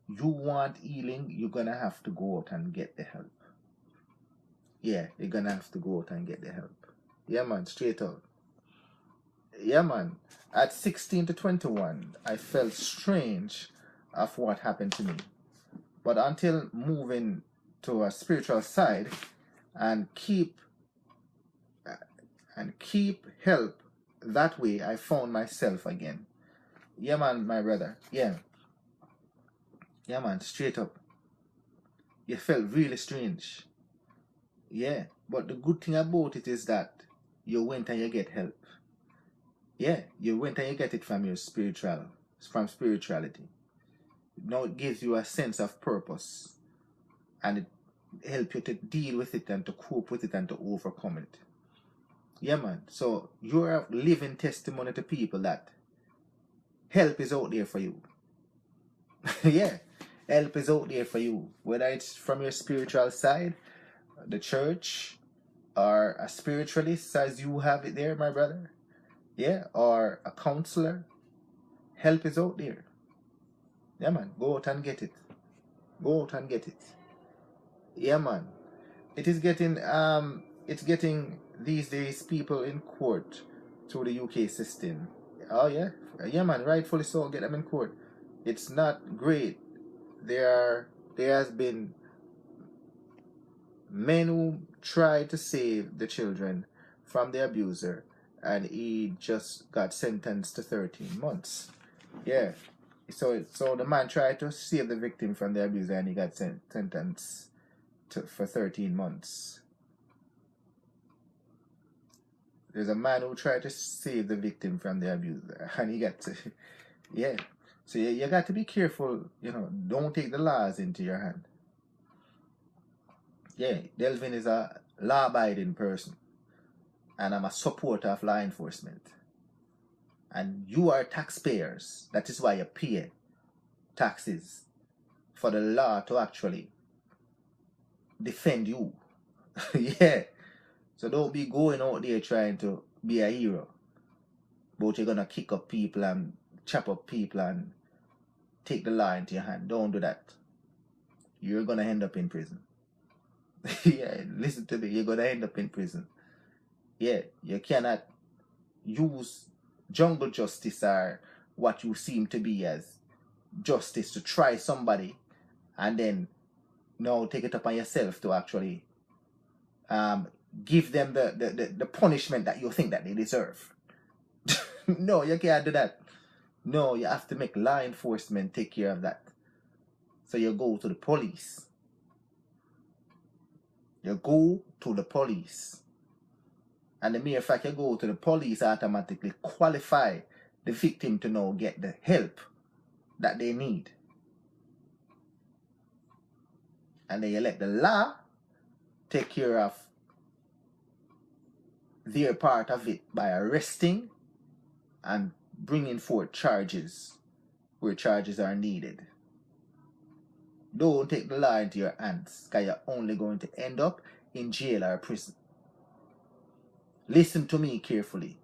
you want healing, you're going to have to go out and get the help. yeah, you're gonna have to go out and get the help. Yeah, man, straight out. Yeah, man. At 16 to 21, I felt strange of what happened to me. But until moving to a spiritual side and keep help that way, I found myself again. Yeah, man, my brother. Yeah. Yeah, man, straight up. You felt really strange. Yeah. But the good thing about it is that you went and you get help. Yeah, you went and you get it from spirituality. Now it gives you a sense of purpose, and it helps you to deal with it and to cope with it and to overcome it. Yeah, man. So you're a living testimony to people that help is out there for you. Yeah, help is out there for you. Whether it's from your spiritual side, the church, or a spiritualist as you have it there, my brother. Yeah, or a counselor. Help is out there. Yeah, man. Go out and get it. Go out and get it. Yeah, man. It is getting it's getting these days people in court through the UK system. Oh yeah. Yeah, man, rightfully so, get them in court. It's not great. There has been men who try to save the children from the abuser, and he just got sentenced to 13 months. Yeah. So the man tried to save the victim from the abuser, and he got sentenced for 13 months. There's a man who tried to save the victim from the abuser, and he got to, yeah. So you got to be careful, don't take the laws into your hand. Yeah, Delvin is a law-abiding person, and I'm a supporter of law enforcement. And you are taxpayers. That is why you pay taxes, for the law to actually defend you. Yeah. So don't be going out there trying to be a hero, but you're gonna kick up people and chop up people and take the law into your hand. Don't do that. You're gonna end up in prison. Yeah, listen to me. You're gonna end up in prison. Yeah, you cannot use jungle justice, or what you seem to be as justice, to try somebody and then take it upon yourself to actually give them the punishment that you think that they deserve. No, you can't do that. No, you have to make law enforcement take care of that. So you go to the police. You go to the police. And the mere fact you go to the police automatically qualify the victim to now get the help that they need. And then you let the law take care of their part of it by arresting and bringing forth charges where charges are needed. Don't take the law into your hands, because you're only going to end up in jail or prison. Listen to me carefully.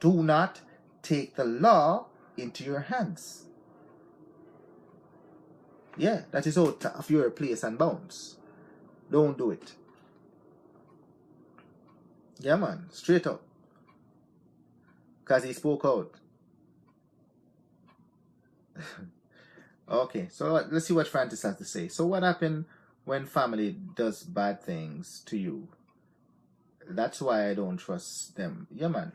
Do not take the law into your hands. Yeah, that is out of your place and bounds. Don't do it. Yeah, man, straight up. Because he spoke out. Okay, so let's see what Francis has to say. So what happened when family does bad things to you? That's why I don't trust them. Yeah, man.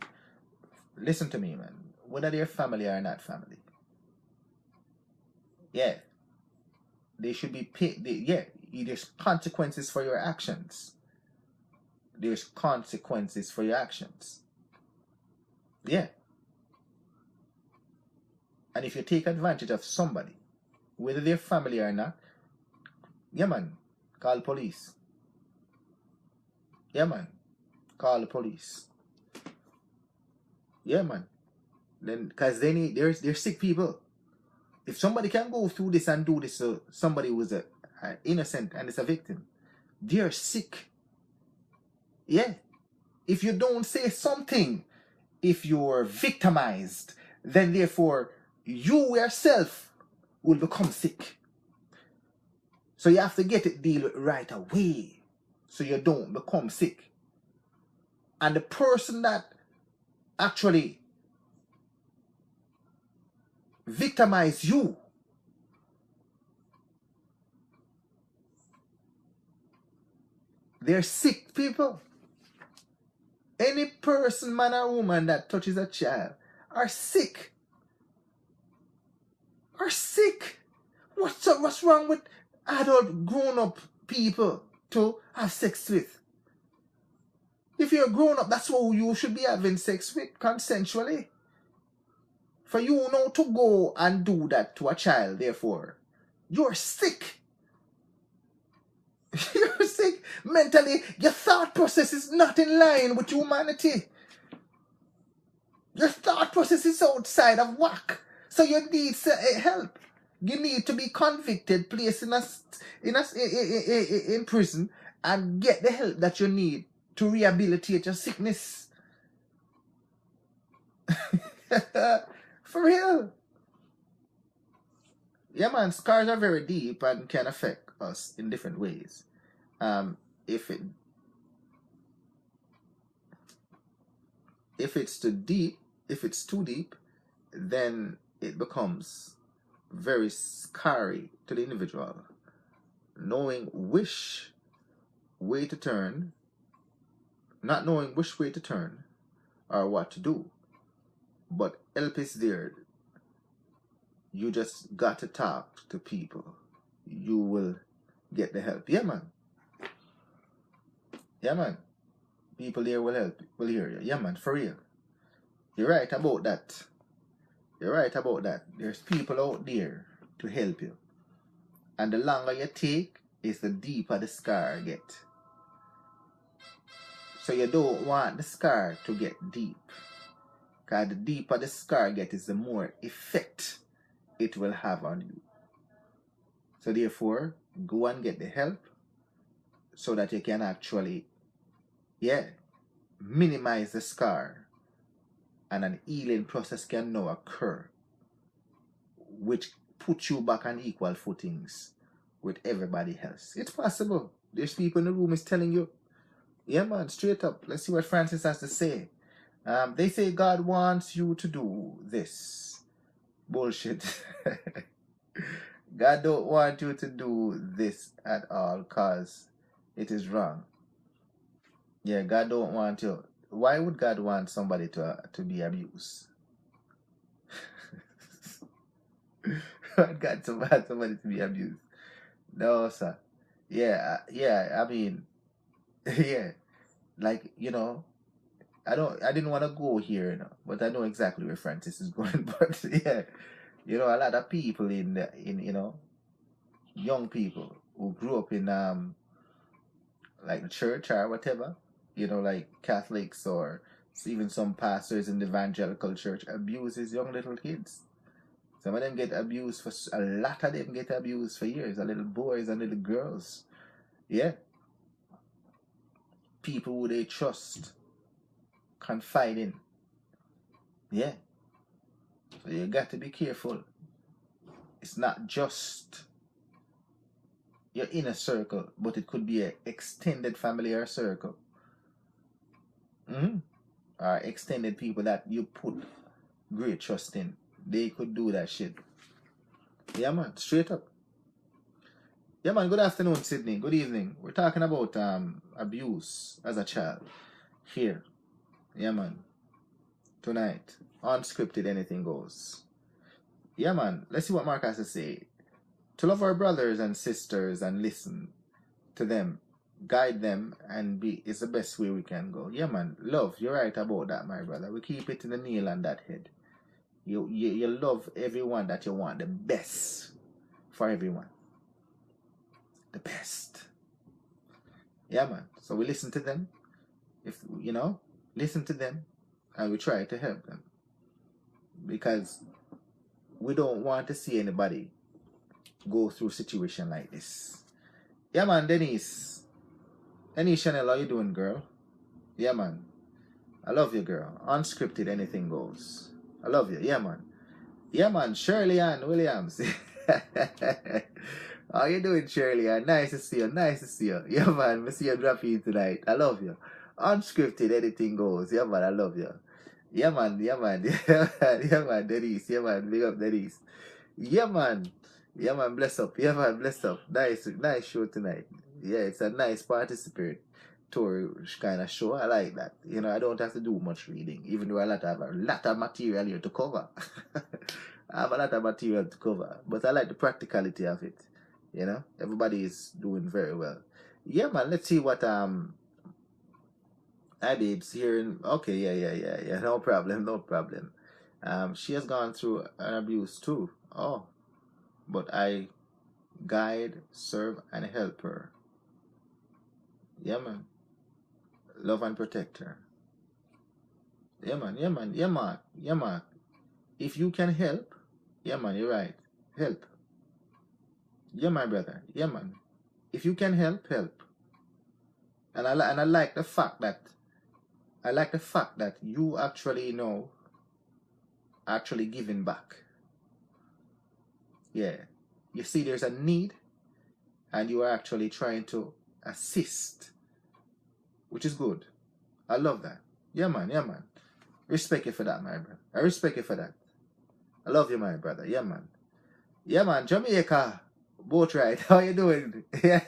Listen to me, man. Whether they're family or not family. Yeah. They should be paid. Yeah, there's consequences for your actions. There's consequences for your actions. Yeah. And if you take advantage of somebody, whether they're family or not, yeah, man, call police. Yeah, man, call the police. Yeah, man. Then, because they're sick people. If somebody can go through this and do this to somebody who's innocent and is a victim, they're sick. Yeah. If you don't say something, if you're victimized, then therefore you yourself will become sick. So you have to get it dealt with right away. so you don't become sick. And the person that actually victimize you, they're sick people. Any person, man or woman, that touches a child are sick. Are sick. What's wrong with adult grown-up people to have sex with? If you're grown up, that's who you should be having sex with consensually. For you now to go and do that to a child, therefore, you're sick. You're sick. Mentally, your thought process is not in line with humanity. Your thought process is outside of whack. So you need help. You need to be convicted, placed in prison, and get the help that you need to rehabilitate your sickness. For real. Yeah, man, scars are very deep and can affect us in different ways. If it's too deep, then it becomes very scary to the individual. Knowing which way to turn, not knowing which way to turn or what to do. But help is there. You just got to talk to people. You will get the help. Yeah, man. Yeah, man. People there will help. Will hear you. Yeah, man. For real. You're right about that. You're right about that. There's people out there to help you. And the longer you take, is the deeper the scar get. So you don't want the scar to get deep. Because the deeper the scar get is the more effect it will have on you. So therefore, go and get the help so that you can actually, minimize the scar. And an healing process can now occur, which puts you back on equal footings with everybody else. It's possible. There's people in the room is telling you, yeah, man, straight up. Let's see what Francis has to say. They say God wants you to do this. Bullshit. God don't want you to do this at all because it is wrong. Yeah, God don't want you. Why would God want somebody to be abused? God want somebody to be abused? No, sir. Yeah, I mean, yeah. Like, I didn't want to go here, but I know exactly where Francis is going. But yeah, a lot of people young people who grew up in like the church or whatever, like Catholics or even some pastors in the evangelical church abuses young little kids. Some of them get abused a lot of them get abused for years. Little boys and little girls. Yeah. People who they trust, confide in. Yeah. So you got to be careful. It's not just your inner circle, but it could be an extended family or circle. Or extended people that you put great trust in. They could do that shit. Yeah, man. Straight up. Yeah, man. Good afternoon, Sydney. Good evening. We're talking about abuse as a child here. Yeah, man. Tonight. Unscripted, anything goes. Yeah, man. Let's see what Mark has to say. To love our brothers and sisters and listen to them, guide them, and is the best way we can go. Yeah, man. Love. You're right about that, my brother. We keep it in the nail on that head. You love everyone that you want the best for everyone. The best. Yeah, man. So we listen to them. Listen to them, and we try to help them. Because we don't want to see anybody go through a situation like this. Yeah, man. Denise Chanel, how you doing, girl? Yeah, man. I love you, girl. Unscripted, anything goes. I love you. Yeah, man. Yeah, man. Shirley Ann Williams. How you doing, Shirley? Nice to see you. Nice to see you. Yeah, man. I see you dropping tonight. I love you. Unscripted, anything goes. Yeah, man. I love you. Yeah, man. Yeah, man. Yeah, man. Yeah, man. Denise. Yeah, man. Big up, Denise. Yeah, man. Yeah, man. Bless up. Yeah, man. Bless up. Nice show tonight. Yeah, it's a nice participatory kind of show. I like that. You know, I don't have to do much reading, even though I have a lot of material here to cover. I have a lot of material to cover, but I like the practicality of it. You know, everybody is doing very well. Yeah, man. Let's see what Abib's hearing. Okay, yeah. No problem, no problem. She has gone through an abuse too. Oh, but I guide, serve, and help her. Yeah, man. Love and protect her. Yeah, man. Yeah, man. Yeah, man. Yeah, man. If you can help, yeah, man. You're right. Help. Yeah, my brother. Yeah, man. If you can help, help. And I like the fact that you actually know actually giving back. Yeah. You see there's a need and you are actually trying to assist, which is good. I love that. Yeah, man. Yeah, man. Respect you for that, my brother. I respect you for that. I love you, my brother. Yeah, man. Yeah, man. Jamaica. Boat ride. How you doing? Yeah.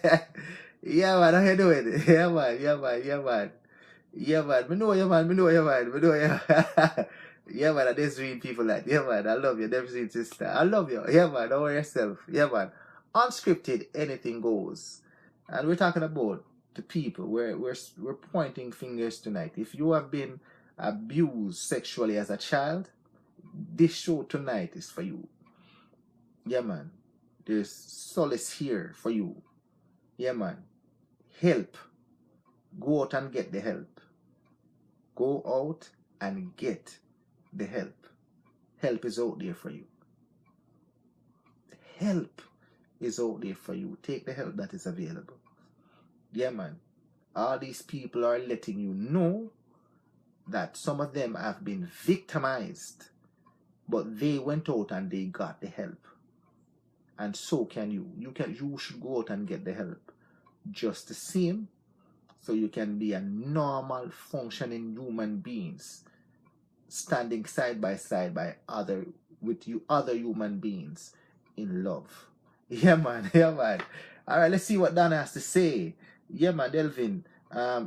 Yeah, man. How you doing? Yeah, man. Yeah, man. Yeah, man. Yeah, man. Me know you, man. Me know you, man. Me know you. Yeah, man. I just read people like, yeah, man. I love you. Never seen sister. I love you. Yeah, man. Don't worry yourself. Yeah, man. Unscripted, anything goes. And we're talking about the people. We're pointing fingers tonight. If you have been abused sexually as a child, this show tonight is for you. Yeah, man. There's solace here for you. Yeah, man. Help. Go out and get the help. Go out and get the help. Help is out there for you. Help is out there for you. Take the help that is available. Yeah, man. All these people are letting you know that some of them have been victimized, but they went out and they got the help. And so can you. You should go out and get the help. Just the same, so you can be a normal functioning human beings, standing side by side with other human beings in love. Yeah, man. Yeah, man. All right, let's see what Donna has to say. Yeah, man. Delvin,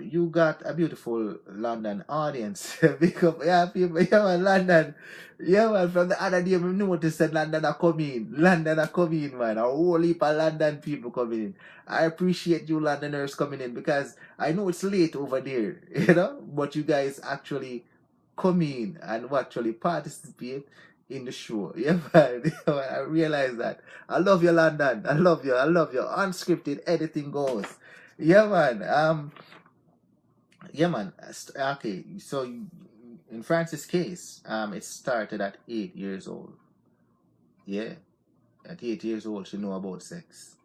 you got a beautiful London audience. Because, yeah, people, yeah, man, London. Yeah, man, from the other day, we noticed that London are coming. London are coming, man. A whole heap of London people coming in. I appreciate you Londoners coming in because I know it's late over there, you know, but you guys actually come in and actually participate in the show. Yeah, man. I realize that. I love you, London. I love you. I love you. Unscripted, anything goes. Yeah, man. Yeah, man. Okay, so in Francis' case, it started at 8 years old. Yeah, at 8 years old, she knew about sex.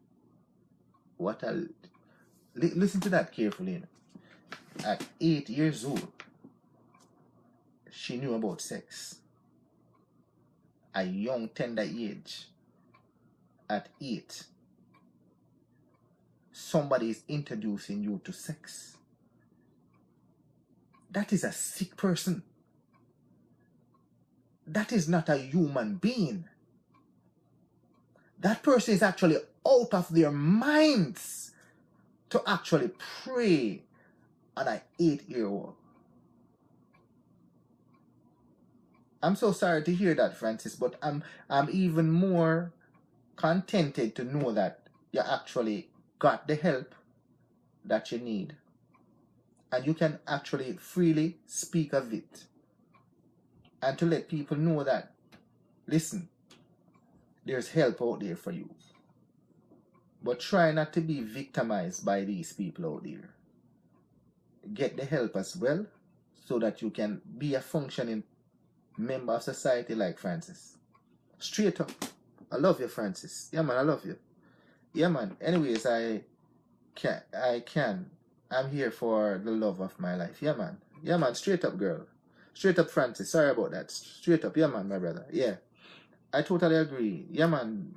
Listen to that carefully. At 8 years old, she knew about sex. A young, tender age. At 8, somebody is introducing you to sex. That is a sick person. That is not a human being. That person is actually out of their minds to actually prey on an 8-year-old. I'm so sorry to hear that, Francis, but I'm even more contented to know that you actually got the help that you need. And you can actually freely speak of it. And to let people know that, listen, there's help out there for you. But try not to be victimized by these people out there. Get the help as well, so that you can be a functioning member of society like Francis. Straight up. I love you, Francis. Yeah, man, I love you. Yeah, man. Anyways, I'm here for the love of my life. Yeah, man. Yeah, man. Straight up, girl. Straight up, Francis. Sorry about that. Straight up. Yeah, man, my brother. Yeah. I totally agree. Yeah, man.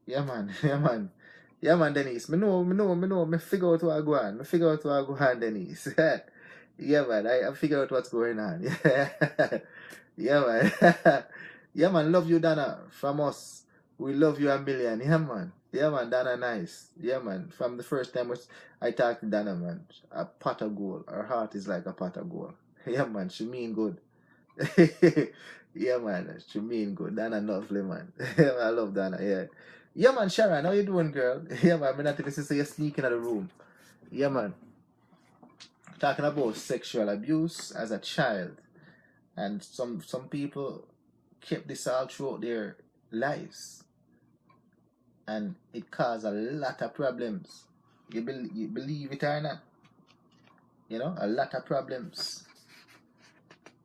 Yeah, man. Yeah, man. Yeah, man, Denise. Me figure out what I go on. Me figure out what I go on, Denise. Yeah, man, I figure out what's going on. Yeah, yeah, man. Yeah, man, love you, Dana. From us, we love you a million. Yeah, man. Yeah, man, Dana, nice. Yeah, man. From the first time I talked to Dana, man, a pot of gold. Her heart is like a pot of gold. Yeah, man, she mean good. Yeah, man, she mean good. Dana lovely, man. Yeah, man, I love Dana, yeah. Yeah, man, Sharon, how you doing, girl? Yeah, man, I'm not even say you're sneaking out of the room. Yeah, man. Talking about sexual abuse as a child. And some people kept this all throughout their lives. And it caused a lot of problems. You believe it or not? You know, a lot of problems.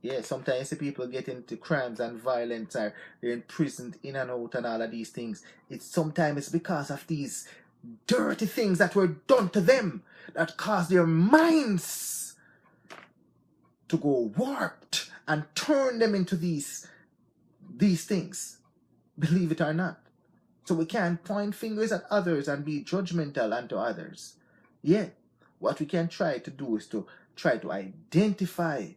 Yeah, sometimes you see people get into crimes and violence, or they're imprisoned in and out and all of these things. Sometimes it's because of these dirty things that were done to them that caused their minds to go warped and turn them into these things. Believe it or not. So we can't point fingers at others and be judgmental unto others. Yeah, what we can try to do is to try to identify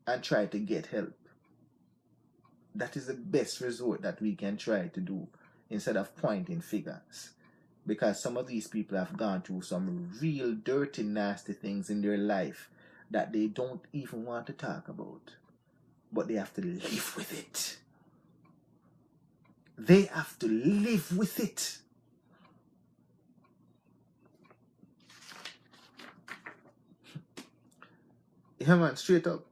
and try to get help. That is the best resort that we can try to do instead of pointing fingers. Because some of these people have gone through some real dirty, nasty things in their life that they don't even want to talk about. But they have to live with it. They have to live with it. Yeah, man, straight up.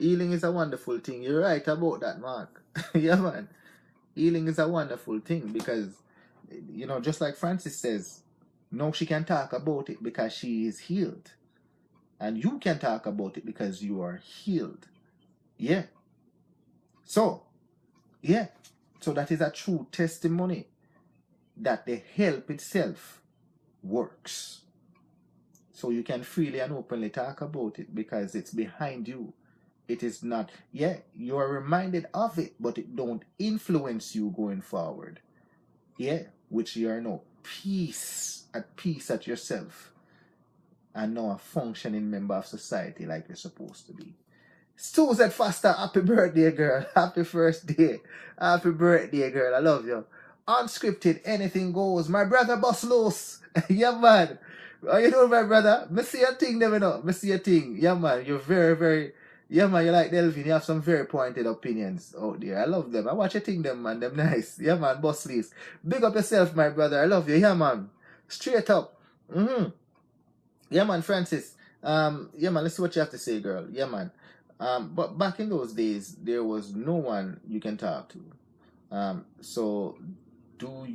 Healing is a wonderful thing. You're right about that, Mark. Yeah, man. Healing is a wonderful thing because, you know, just like Francis says, no, she can talk about it because she is healed. And you can talk about it because you are healed. Yeah. So, yeah. So that is a true testimony that the help itself works. So you can freely and openly talk about it because it's behind you. It is not, yeah, you are reminded of it, but it don't influence you going forward. Yeah, which you are now peace at yourself. And now a functioning member of society like you're supposed to be. Susan Foster, happy birthday, girl. Happy first day. Happy birthday, girl. I love you. Unscripted, anything goes. My brother Boss Loose. Yeah, man. How you doing, my brother? Me see your thing, never know. Me see your thing. Yeah, man. You're very, very... Yeah, man, you like Delvin. You have some very pointed opinions out there. I love them. I watch your thing, them, man. Them nice. Yeah, man. Boss Loose. Big up yourself, my brother. I love you. Yeah, man. Straight up. Yeah, man, Francis. Yeah, man, let's see what you have to say, girl. Yeah, man. But back in those days, there was no one you can talk to. So what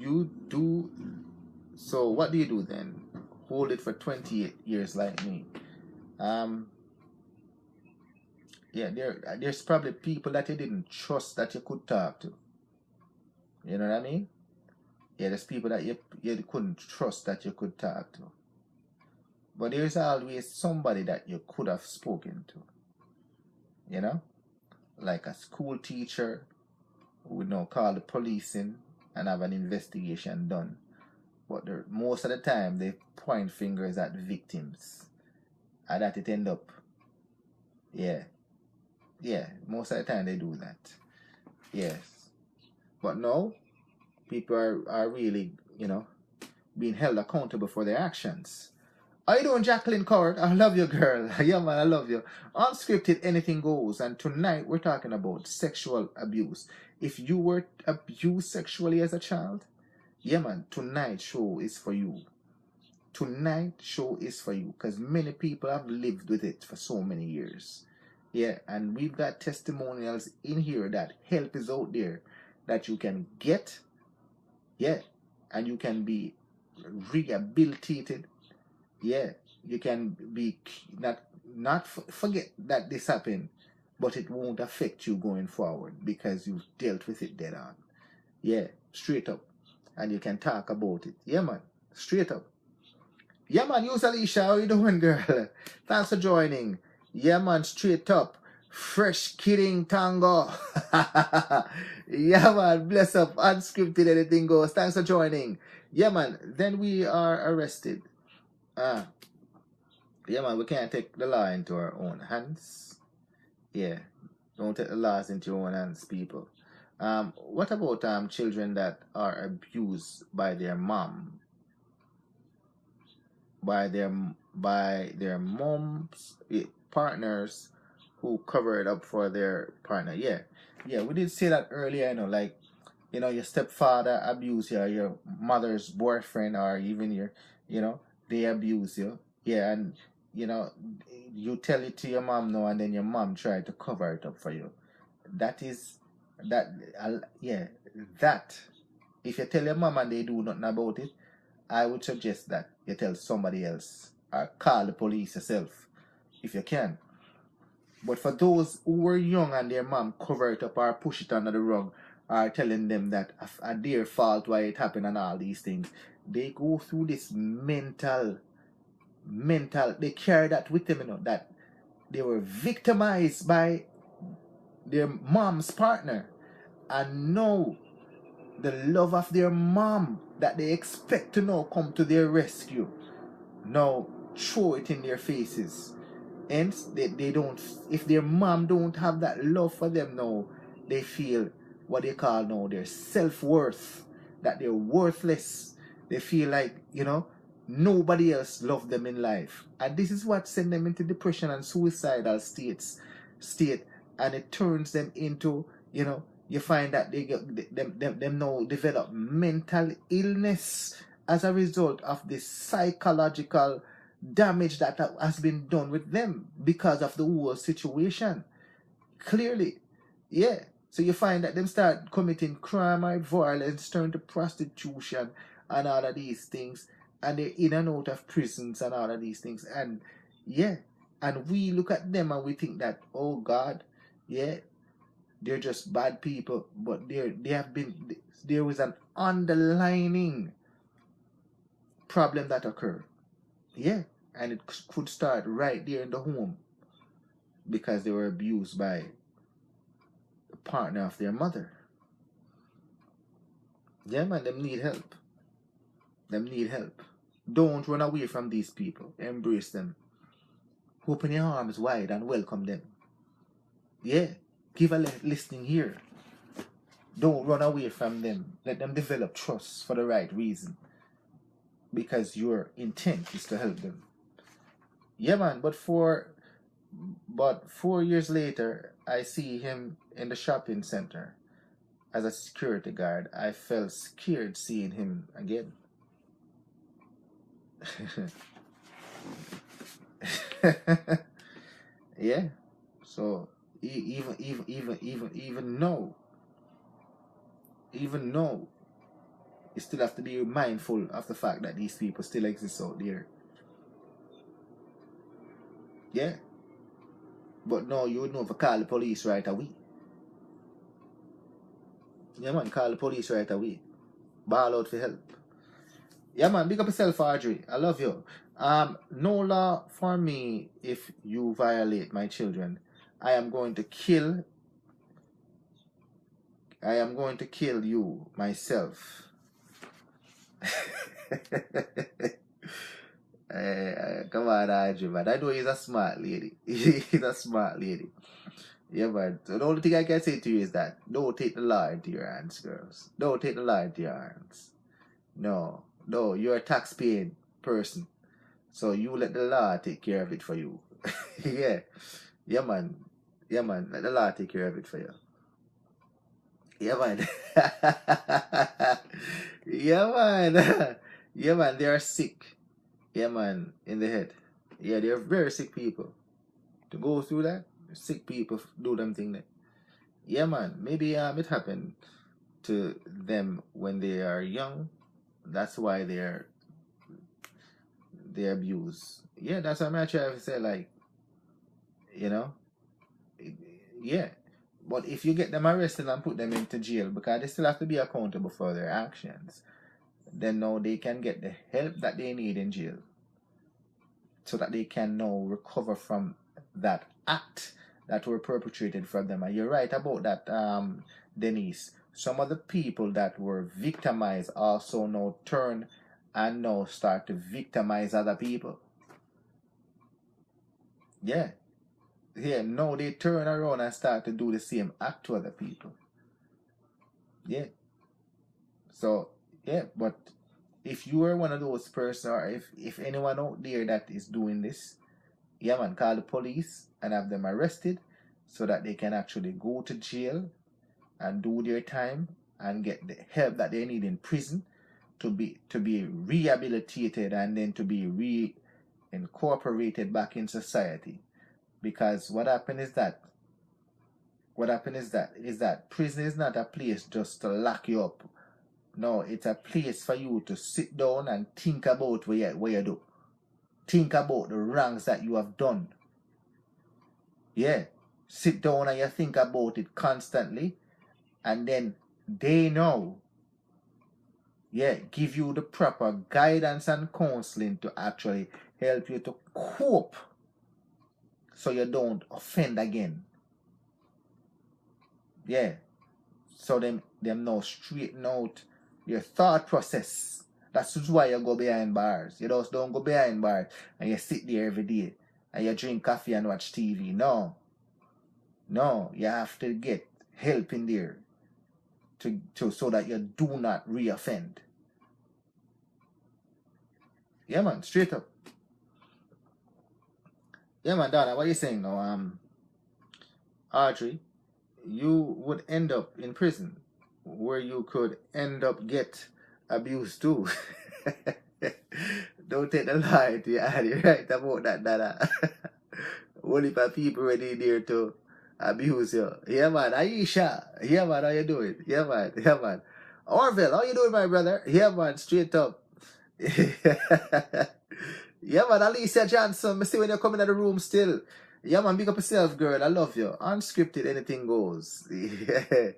do you do then? Hold it for 28 years like me. Yeah, there's probably people that you didn't trust that you could talk to. You know what I mean? Yeah, there's people that you couldn't trust that you could talk to. But there's always somebody that you could have spoken to. You know? Like a school teacher who would now call the police in and have an investigation done. But most of the time, they point fingers at victims. And that it end up. Yeah. Yeah, most of the time they do that. Yes. But now, people are really, you know, being held accountable for their actions. How you doing, Jacqueline Coward? I love you, girl. Yeah, man, I love you. Unscripted, anything goes. And tonight, we're talking about sexual abuse. If you were abused sexually as a child, yeah, man, tonight's show is for you. Tonight's show is for you. Because many people have lived with it for so many years. Yeah, and we've got testimonials in here that help is out there that you can get. Yeah, and you can be rehabilitated. Yeah, you can be not forget that this happened, but it won't affect you going forward because you've dealt with it dead on. Yeah, straight up. And you can talk about it. Yeah, man, straight up. Yeah, man, use Alicia. How you doing, girl? Thanks for joining. Yeah, man, straight up. Fresh kidding tango. Yeah, man, bless up. Unscripted, anything goes. Thanks for joining. Yeah, man. Then we are arrested. Ah, yeah, man. We can't take the law into our own hands. Yeah, don't take the laws into your own hands, people. What about children that are abused by their mom, by their moms, partners who cover it up for their partner? Yeah, yeah. We did say that earlier. Like your stepfather abuse you, or your mother's boyfriend, or even they abuse you. Yeah, and you know, you tell it to your mom now, and then your mom try to cover it up for you. That is that. Yeah, that. If you tell your mom and they do nothing about it, I would suggest that you tell somebody else or call the police yourself if you can. But for those who were young and their mom cover it up or push it under the rug or telling them that a their fault why it happened and all these things, they go through this mental, they carry that with them, that they were victimized by their mom's partner. And now the love of their mom that they expect to now come to their rescue, now throw it in their faces. Hence, they don't, if their mom don't have that love for them now, they feel what they call now their self-worth, that they're worthless. They feel like, nobody else loved them in life. And this is what sent them into depression and suicidal state. And it turns them into, you find that they get them now develop mental illness as a result of this psychological damage that has been done with them because of the whole situation. Clearly, yeah. So you find that them start committing crime or violence, turn to prostitution and all of these things, and they're in and out of prisons and all of these things. And yeah, and we look at them and we think that, oh God, yeah, they're just bad people, but there was an underlining problem that occurred. Yeah, and it could start right there in the home because they were abused by the partner of their mother. Yeah, man, them need help. Them need help. Don't run away from these people. Embrace them. Open your arms wide and welcome them. Yeah, give a listening ear. Don't run away from them. Let them develop trust for the right reason, because your intent is to help them. Yeah, man, but 4 years later, I see him in the shopping center as a security guard. I felt scared seeing him again. Yeah. So even though you still have to be mindful of the fact that these people still exist out there. Yeah. But no, you would know if I call the police right away. Yeah, man, call the police right away. Ball out for help. Yeah, man, big up yourself, Audrey. I love you. No law for me if you violate my children. I am going to kill you myself. Come on, Audrey, man. I know he's a smart lady. He's a smart lady. Yeah, man. So the only thing I can say to you is that don't take the law into your hands, girls. Don't take the law into your hands. No, you're a tax-paying person. So you let the law take care of it for you. Yeah. Yeah, man. Let the law take care of it for you. Yeah, man. Yeah, man. Yeah, man. They are sick. Yeah, man. In the head. Yeah, they're very sick people. To go through that, sick people do them thing there. Yeah, man. Maybe it happened to them when they are young. That's why they're abused. Yeah, that's what I'm trying to say. Like, yeah. But if you get them arrested and put them into jail, because they still have to be accountable for their actions, then now they can get the help that they need in jail, so that they can now recover from that act that were perpetrated from them. And you're right about that, Denise. some of the people that were victimized also now turn and now start to victimize other people. Yeah. Yeah, now they turn around and start to do the same act to other people. Yeah. So, yeah, but if you are one of those persons, or if anyone out there that is doing this, yeah, man, call the police and have them arrested so that they can actually go to jail and do their time and get the help that they need in prison to be rehabilitated and then to be reincorporated back in society. Because what happened is that prison is not a place just to lock you up. No, it's a place for you to sit down and think about what you do. Think about the wrongs that you have done. Yeah. Sit down and you think about it constantly. And then they know. Yeah, give you the proper guidance and counseling to actually help you to cope so you don't offend again. Yeah. So them now straighten out your thought process. That's why you go behind bars. You just don't go behind bars and you sit there every day and you drink coffee and watch TV. No. No, you have to get help in there to so that you do not reoffend. Yeah, man, straight up. Yeah, man, Donna, what are you saying now? Audrey, you would end up in prison where you could end up get abused too. Don't take the lie to your eye, right about that, Dada. Only for people ready there to abuse you. Yeah, man. Aisha. Yeah, man. How you doing? Yeah, man. Yeah, man. Orville, how you doing, my brother? Yeah, man. Straight up. Yeah, man. Alicia Johnson. I see when you're coming to the room still. Yeah, man. Big up yourself, girl. I love you. Unscripted, anything goes. Yeah.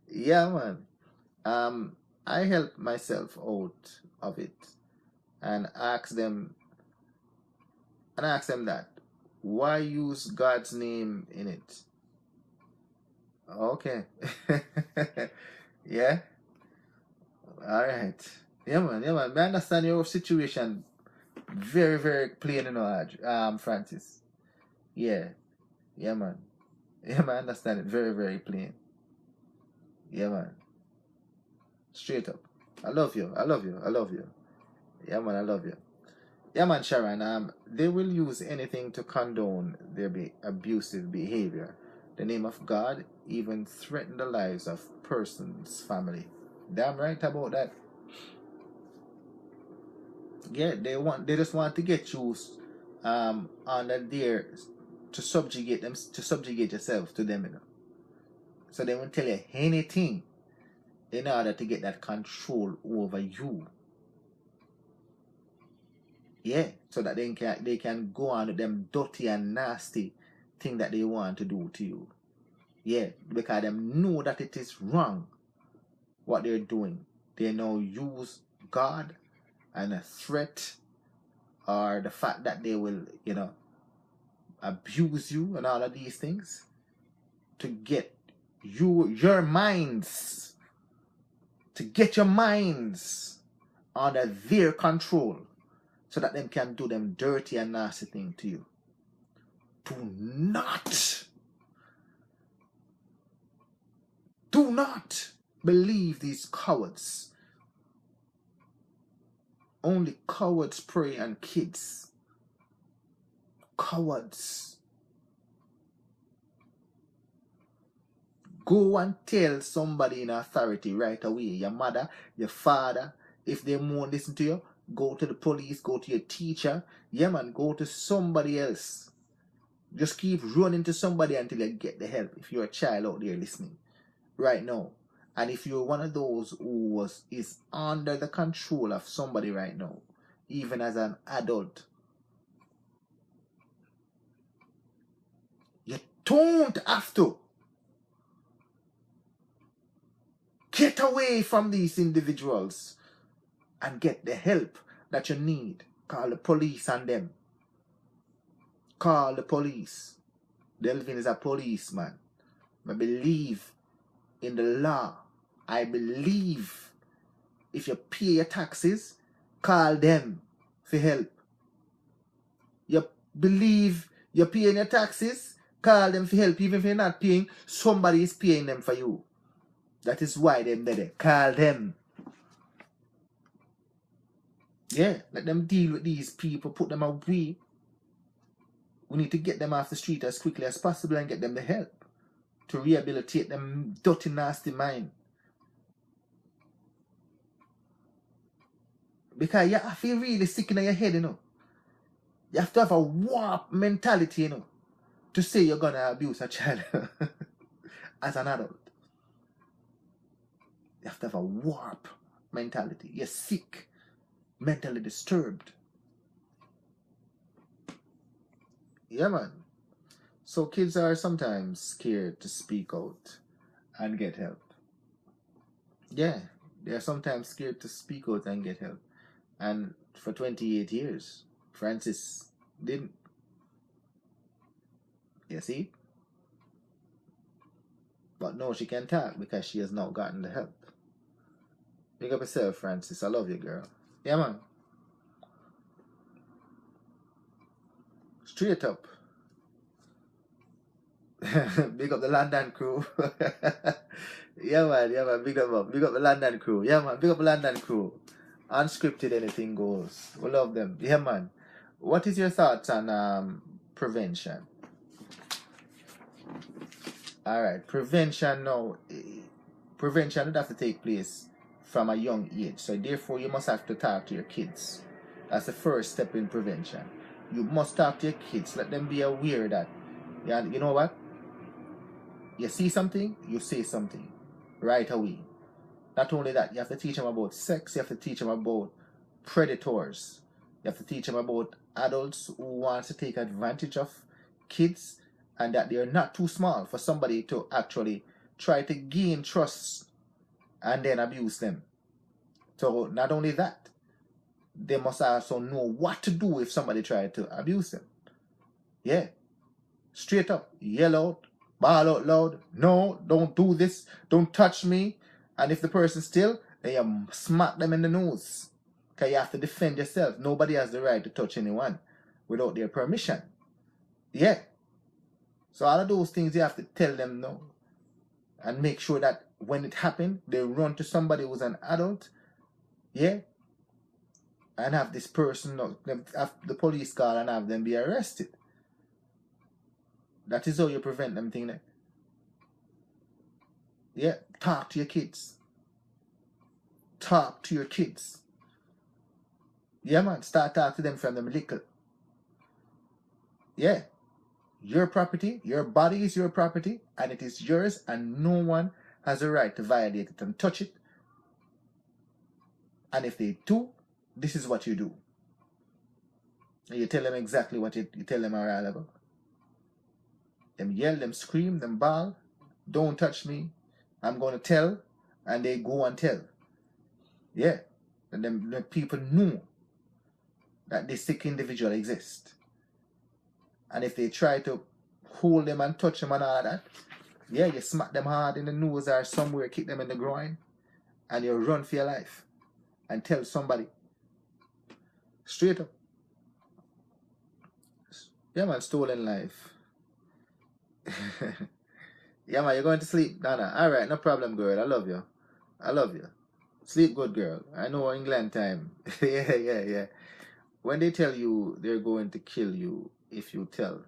Yeah, man. I help myself out of it and ask them that. Why use God's name in it? Okay. Yeah. All right. Yeah, man. Yeah, man. I understand your situation very, very plain, Francis. Yeah. Yeah, man. Yeah, man. I understand it very, very plain. Yeah, man. Straight up. I love you. I love you. I love you. Yeah, man. I love you. Yeah, man, Sharon. They will use anything to condone their abusive behavior. The name of God even threaten the lives of persons' family. Damn right about that. Yeah, they just want to get you under there to subjugate yourself to them, So they will tell you anything in order to get that control over you. Yeah, so that they can go on with them dirty and nasty thing that they want to do to you. Yeah, because they know that it is wrong what they're doing. They now use God and a threat or the fact that they will, abuse you and all of these things to get your minds under their control so that they can do them dirty and nasty thing to you. Do not believe these cowards. Only cowards prey on kids. Cowards. Go and tell somebody in authority right away. Your mother, your father. If they won't listen to you, go to the police, go to your teacher. Yeah, man, go to somebody else. Just keep running to somebody until you get the help. If you're a child out there listening right now. And if you're one of those who is under the control of somebody right now, even as an adult, you don't have to. Get away from these individuals and get the help that you need. Call the police on them. Call the police. Delvin is a policeman. I believe in the law. I believe if you pay your taxes, call them for help. You believe you're paying your taxes, call them for help. Even if you're not paying, somebody is paying them for you. That is why they're there. Call them. Yeah, let them deal with these people, put them away. We need to get them off the street as quickly as possible and get them the help to rehabilitate them dirty, nasty mind. Because you have to really sick in your head, you know. You have to have a warped mentality, you know, to say you're going to abuse a child as an adult. You have to have a warped mentality. You're sick, mentally disturbed. Yeah, man. So kids are sometimes scared to speak out and get help. Yeah, they are sometimes scared to speak out and get help. And for 28 years, Francis didn't. You see? But no, she can talk because she has not gotten the help. Big up yourself, Francis. I love you, girl. Yeah, man. Straight up. Big up the London crew. Yeah, man. Yeah, man. Big them up. Big up the London crew. Yeah, man. Big up the London crew. Unscripted, anything goes. We love them. Yeah, man. What is your thoughts on prevention? Alright, prevention now. Prevention would have to take place from a young age. So therefore you must have to talk to your kids. That's the first step in prevention. You must talk to your kids. Let them be aware that, you know what? You see something, you say something right away. Not only that, you have to teach them about sex. You have to teach them about predators. You have to teach them about adults who want to take advantage of kids, and that they're not too small for somebody to actually try to gain trust and then abuse them. So not only that, they must also know what to do if somebody tried to abuse them. Yeah. Straight up, yell out, bawl out loud, no, don't do this, don't touch me. And if the person still, then you smack them in the nose. Because you have to defend yourself. Nobody has the right to touch anyone without their permission. Yeah. So all of those things you have to tell them no. And make sure that when it happened, they run to somebody who's an adult. Yeah. And have this person, have the police call and have them be arrested. That is how you prevent them thing there. Yeah. Talk to your kids. Talk to your kids. Yeah, man. Start talking to them from them little. Yeah. Your property, your body is your property, and it is yours, and no one has a right to violate it and touch it. And if they do, this is what you do. And you tell them exactly what you tell them are all about. Them yell, them scream, them bawl, don't touch me, I'm going to tell, and they go and tell. Yeah. And then the people know that this sick individual exists. And if they try to hold them and touch them and all that, yeah, you smack them hard in the nose or somewhere, kick them in the groin, and you run for your life and tell somebody. Straight up. Yeah, man, stolen life. Yeah, man, you're going to sleep, Donna. All right, no problem, girl. I love you. I love you. Sleep good, girl. I know England time. Yeah. When they tell you they're going to kill you if you tell,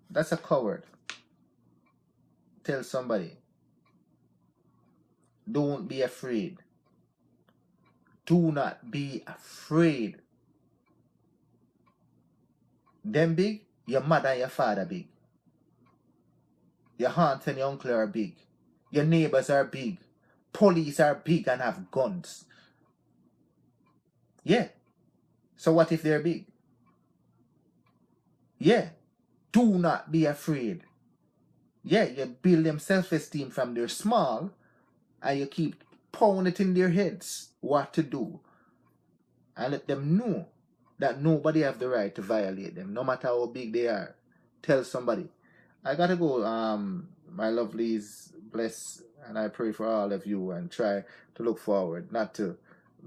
that's a coward. Tell somebody. Don't be afraid. Do not be afraid. Them big, your mother and your father big. Your aunt and your uncle are big. Your neighbors are big. Police are big and have guns. Yeah. So what if they're big? Yeah. Do not be afraid. Yeah, you build them self-esteem from they're small, and you keep pounding it in their heads what to do. And let them know that nobody have the right to violate them, no matter how big they are. Tell somebody. I gotta go. my lovelies, bless, and I pray for all of you, and try to look forward, not to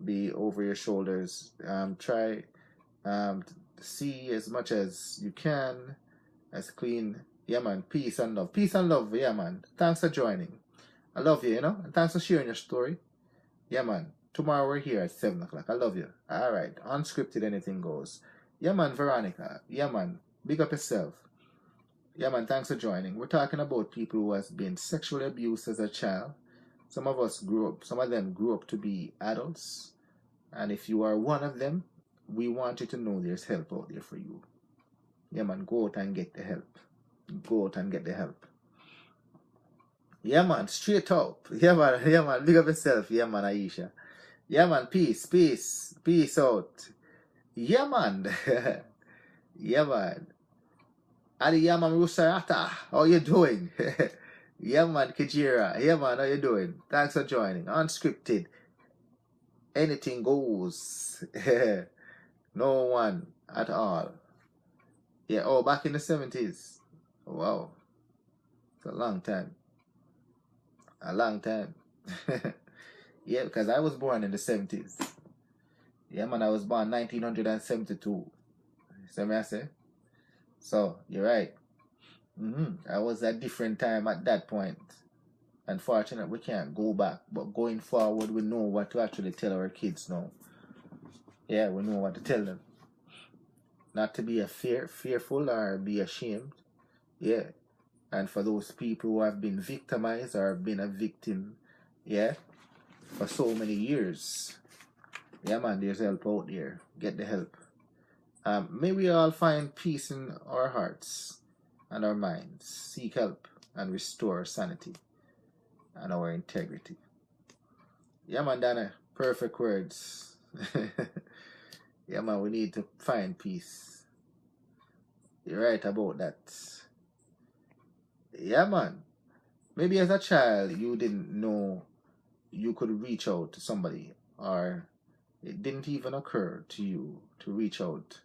be over your shoulders. Try to see as much as you can, as clean. Yeah, man. Peace and love. Peace and love. Yeah, man. Thanks for joining. I love you, and thanks for sharing your story. Yeah, man. Tomorrow we're here at 7 o'clock. I love you. All right. Unscripted, anything goes. Yeah, man. Veronica. Yeah, man. Big up yourself. Yeah, man. Thanks for joining. We're talking about people who has been sexually abused as a child. Some of them grew up to be adults. And if you are one of them, we want you to know there's help out there for you. Yeah, man. Go out and get the help. Go out and get the help. Yeah, man. Straight up. Yeah, man. Yeah, man. Big up yourself. Yeah, man. Aisha. Yeah, man. Peace. Peace. Peace out. Yeah, man. Yeah, man. Adi, yeah, man. Rusarata. How you doing? Yeah, man. Kajira. Yeah, man. How you doing? Thanks for joining. Unscripted. Anything goes. No one at all. Yeah. Oh, back in the 70s. Wow. It's a long time. A long time. Yeah, because I was born in the 70s. Yeah, man, I was born 1972. See me I say? So, you're right. I was at a different time at that point. Unfortunately, we can't go back. But going forward, we know what to actually tell our kids now. Yeah, we know what to tell them. Not to be fearful or be ashamed. Yeah. And for those people who have been victimized or been a victim, yeah, for so many years. Yeah, man, there's help out there. Get the help. May we all find peace in our hearts and our minds. Seek help and restore our sanity and our integrity. Yeah, man, Dana. Perfect words. Yeah, man, we need to find peace. You're right about that. Yeah, man. Maybe as a child, you didn't know you could reach out to somebody, or it didn't even occur to you to reach out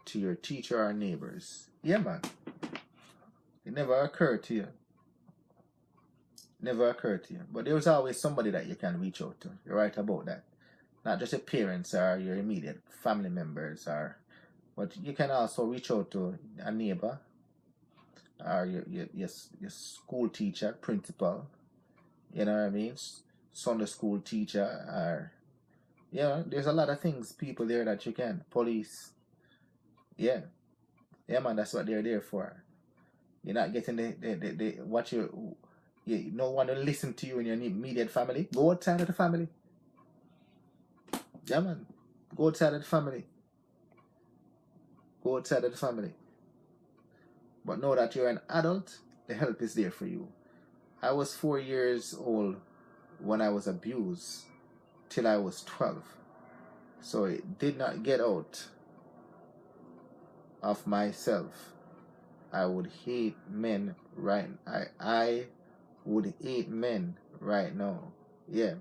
to your teacher or neighbors. Yeah, man. It never occurred to you. Never occurred to you. But there was always somebody that you can reach out to. You're right about that. Not just your parents or your immediate family members, but you can also reach out to a neighbor or your school teacher, principal. You know what I mean? Sunday school teacher, or there's a lot of things, people there that you can. Police. Yeah, man, that's what they're there for. You're not getting no one to listen to you in your immediate family. Go outside of the family. Yeah, man. Go outside of the family. Go outside of the family. But know that you're an adult, the help is there for you. I was 4 years old when I was abused till I was 12. So it did not get out of myself. I would hate men I would hate men right now. Yeah.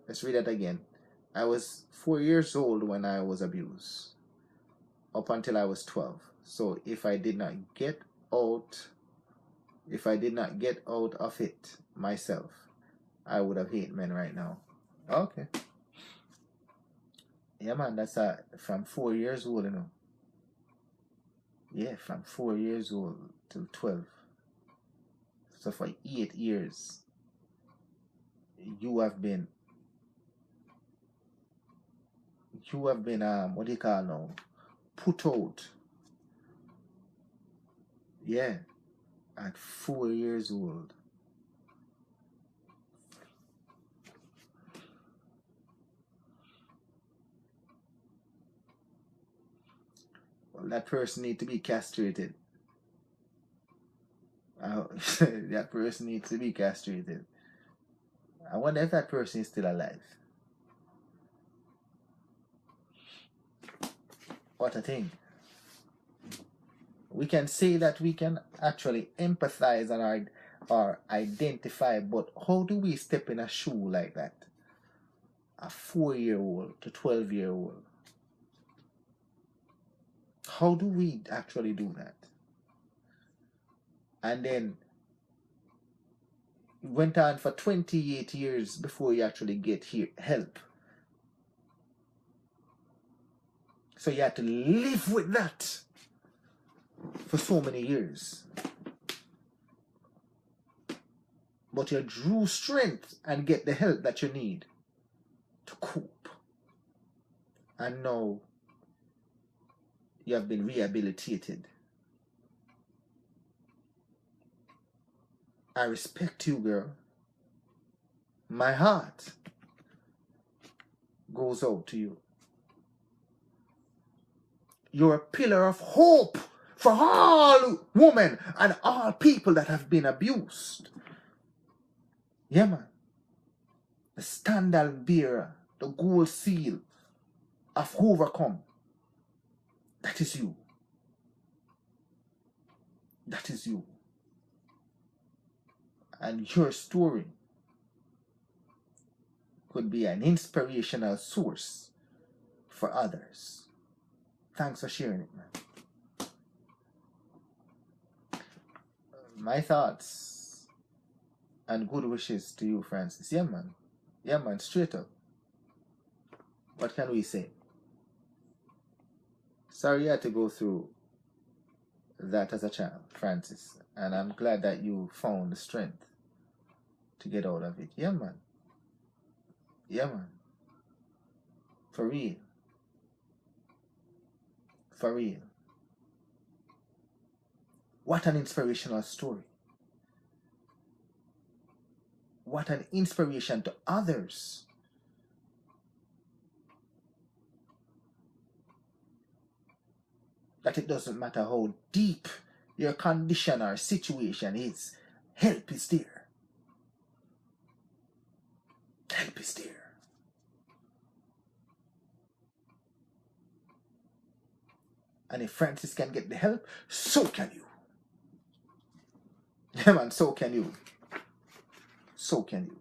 Let's read that again. I was 4 years old when I was abused, up until I was 12. So if I did not get out of it myself, I would have hate men right now. Okay. Yeah, man, that's from 4 years old, Yeah, from 4 years old till 12. So for 8 years, you have been what do you call now? Put out. Yeah, at 4 years old. Well, that person need to be castrated. That person needs to be castrated. I wonder if that person is still alive. What a thing. We can say that we can actually empathize or identify, but how do we step in a shoe like that? A 4-year-old to 12-year-old. How do we actually do that? And then It went on for 28 years before you actually get help. So you had to live with that for so many years. But you drew strength and get the help that you need to cope. And now you have been rehabilitated. I respect you, girl. My heart goes out to you. You're a pillar of hope for all women and all people that have been abused. Yeah, man. The standard bearer, the gold seal of overcome. That is you. That is you. And your story could be an inspirational source for others. Thanks for sharing it, man. My thoughts and good wishes to you, Francis. Yeah, man. Yeah, man. Straight up. What can we say? Sorry you had to go through that as a child, Francis. And I'm glad that you found the strength to get out of it. Yeah, man. Yeah, man. For real. For real. What an inspirational story. What an inspiration to others. That it doesn't matter how deep your condition or situation is, help is there. Help is there. And if Francis can get the help, so can you. Yeah, man, so can you. So can you.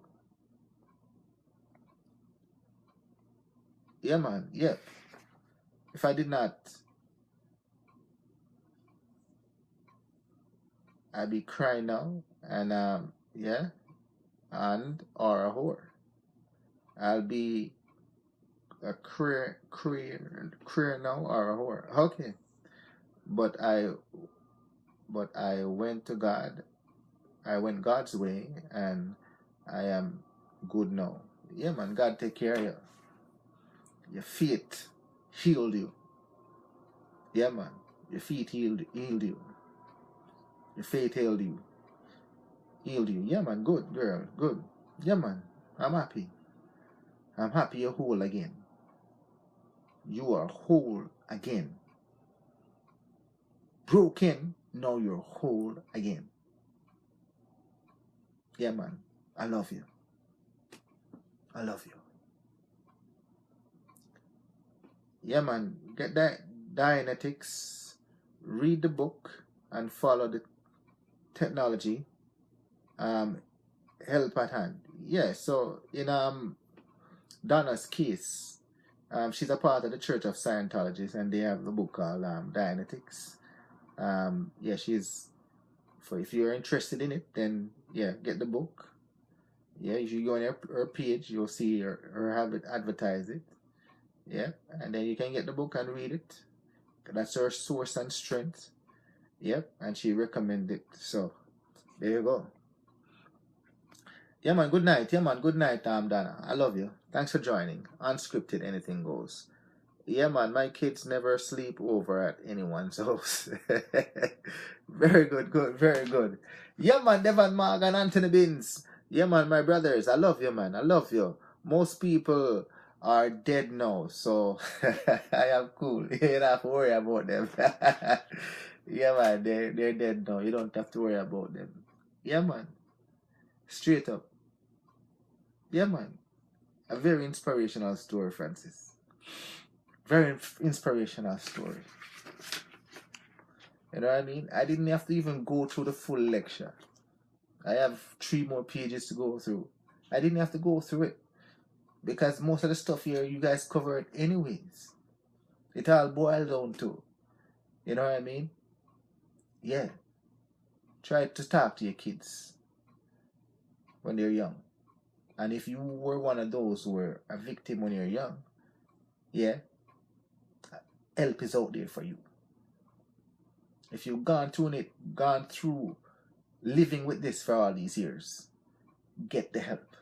Yeah, man, yeah. If I did not, I'd be crying now. And, yeah, and or a whore. I'll be a career now or a whore. Okay. But I went to God. I went God's way and I am good now. Yeah, man, God take care of you. Your feet healed you. Yeah, man. Your feet healed you. Your faith healed you. Healed you. Yeah, man. Good, girl. Good. Yeah, man. I'm happy. I'm happy you're whole again. You are whole again. Broken, now you're whole again. Yeah, man. I love you. I love you. Yeah, man. Get that Dianetics. Read the book and follow the technology. Help at hand. Yeah, so in Donna's case, she's a part of the Church of Scientologists and they have the book called Dianetics. Yeah, if you're interested in it, then yeah, get the book. Yeah, if you go on her page, you'll see her have it advertise it. Yeah, and then you can get the book and read it. That's her source and strength. Yep, and she recommended it. So there you go. Yeah, man, good night. Yeah, man, good night, Donna. I love you. Thanks for joining. Unscripted, anything goes. Yeah, man, my kids never sleep over at anyone's house. Very good, very good. Yeah, man, Devon Morgan, Anthony Binns. Yeah, man, my brothers, I love you, man. I love you. Most people are dead now, so I am cool. You don't have to worry about them. Yeah, man, they're dead now. You don't have to worry about them. Yeah, man. Straight up. Yeah, man. A very inspirational story, Francis. Very inspirational story. You know what I mean? I didn't have to even go through the full lecture. I have 3 more pages to go through. I didn't have to go through it. Because most of the stuff here, you guys covered anyways. It all boiled down to. You know what I mean? Yeah. Try to talk to your kids. when they're young. And if you were one of those who were a victim when you're young, yeah, help is out there for you. If you've gone through living with this for all these years, get the help.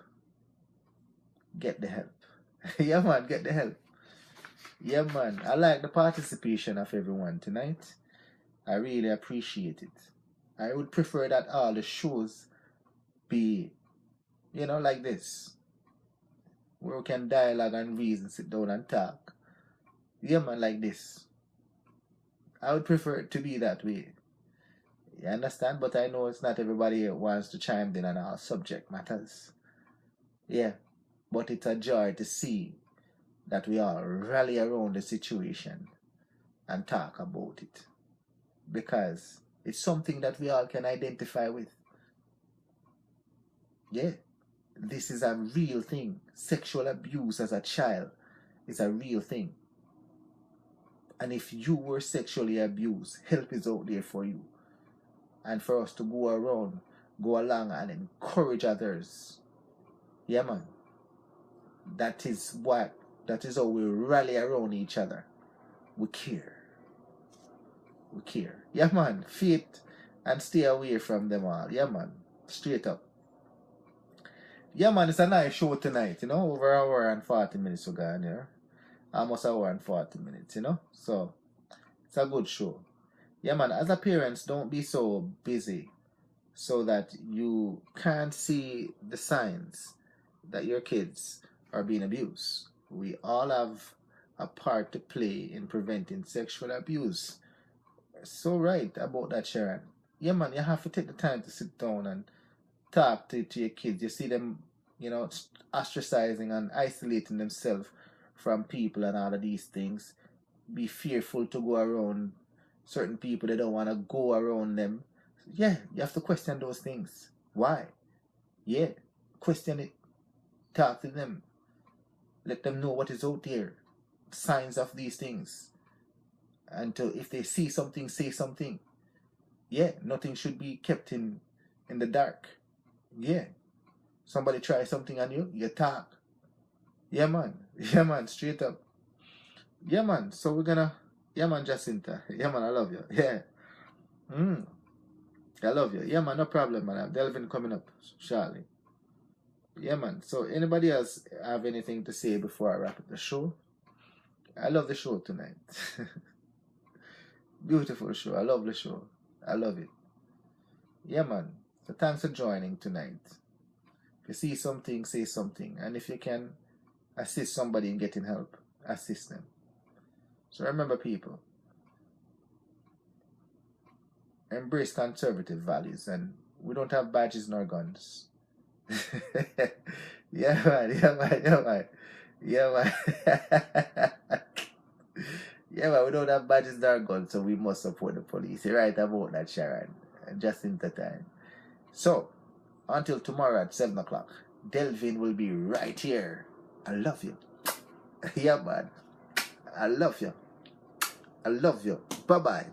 Get the help. Yeah, man, get the help. Yeah, man, I like the participation of everyone tonight. I really appreciate it. I would prefer that all the shows be, like this, where we can dialogue and reason, sit down and talk. Yeah, man, like this. I would prefer it to be that way. You understand? But I know it's not everybody wants to chime in on our subject matters. Yeah, but it's a joy to see that we all rally around the situation and talk about it. Because it's something that we all can identify with. Yeah, this is a real thing. Sexual abuse as a child is a real thing. And if you were sexually abused, help is out there for you. And for us to go along and encourage others. Yeah, man. That is how we rally around each other. We care. We care. Yeah, man. Faith and stay away from them all. Yeah, man. Straight up. Yeah, man. It's a nice show tonight, over an hour and 40 minutes we got here. Almost an hour and 40 minutes, So, it's a good show. Yeah, man. As a parents, don't be so busy so that you can't see the signs that your kids are being abused. We all have a part to play in preventing sexual abuse. So right about that, Sharon. Yeah, man, you have to take the time to sit down and talk to your kids. You see them, ostracizing and isolating themselves from people and all of these things. Be fearful to go around certain people. They don't want to go around them. Yeah, you have to question those things. Why? Yeah, question it. Talk to them. Let them know what is out there. Signs of these things. And if they see something, say something. Yeah, nothing should be kept in the dark. Yeah. Somebody try something on you, you talk. Yeah, man. Yeah, man, straight up. Yeah, man. So we're gonna... Yeah, man, Jacinta. Yeah, man, I love you. Yeah. I love you. Yeah, man, no problem, man. Delvin coming up shortly. Yeah, man. So anybody else have anything to say before I wrap up the show? I love the show tonight. Beautiful show. I love the show. I love it. Yeah, man. So thanks for joining tonight. If you see something, say something. And if you can assist somebody in getting help, assist them. So remember, people, embrace conservative values, and we don't have badges nor guns. Yeah, man. Yeah, man. Yeah, man. Yeah, man. Yeah, man. We don't have badges nor guns, so we must support the police. You're right about that, Sharon. Just in the time. So, until tomorrow at 7 o'clock, Delvin will be right here. I love you. Yeah, man. I love you. I love you. Bye-bye.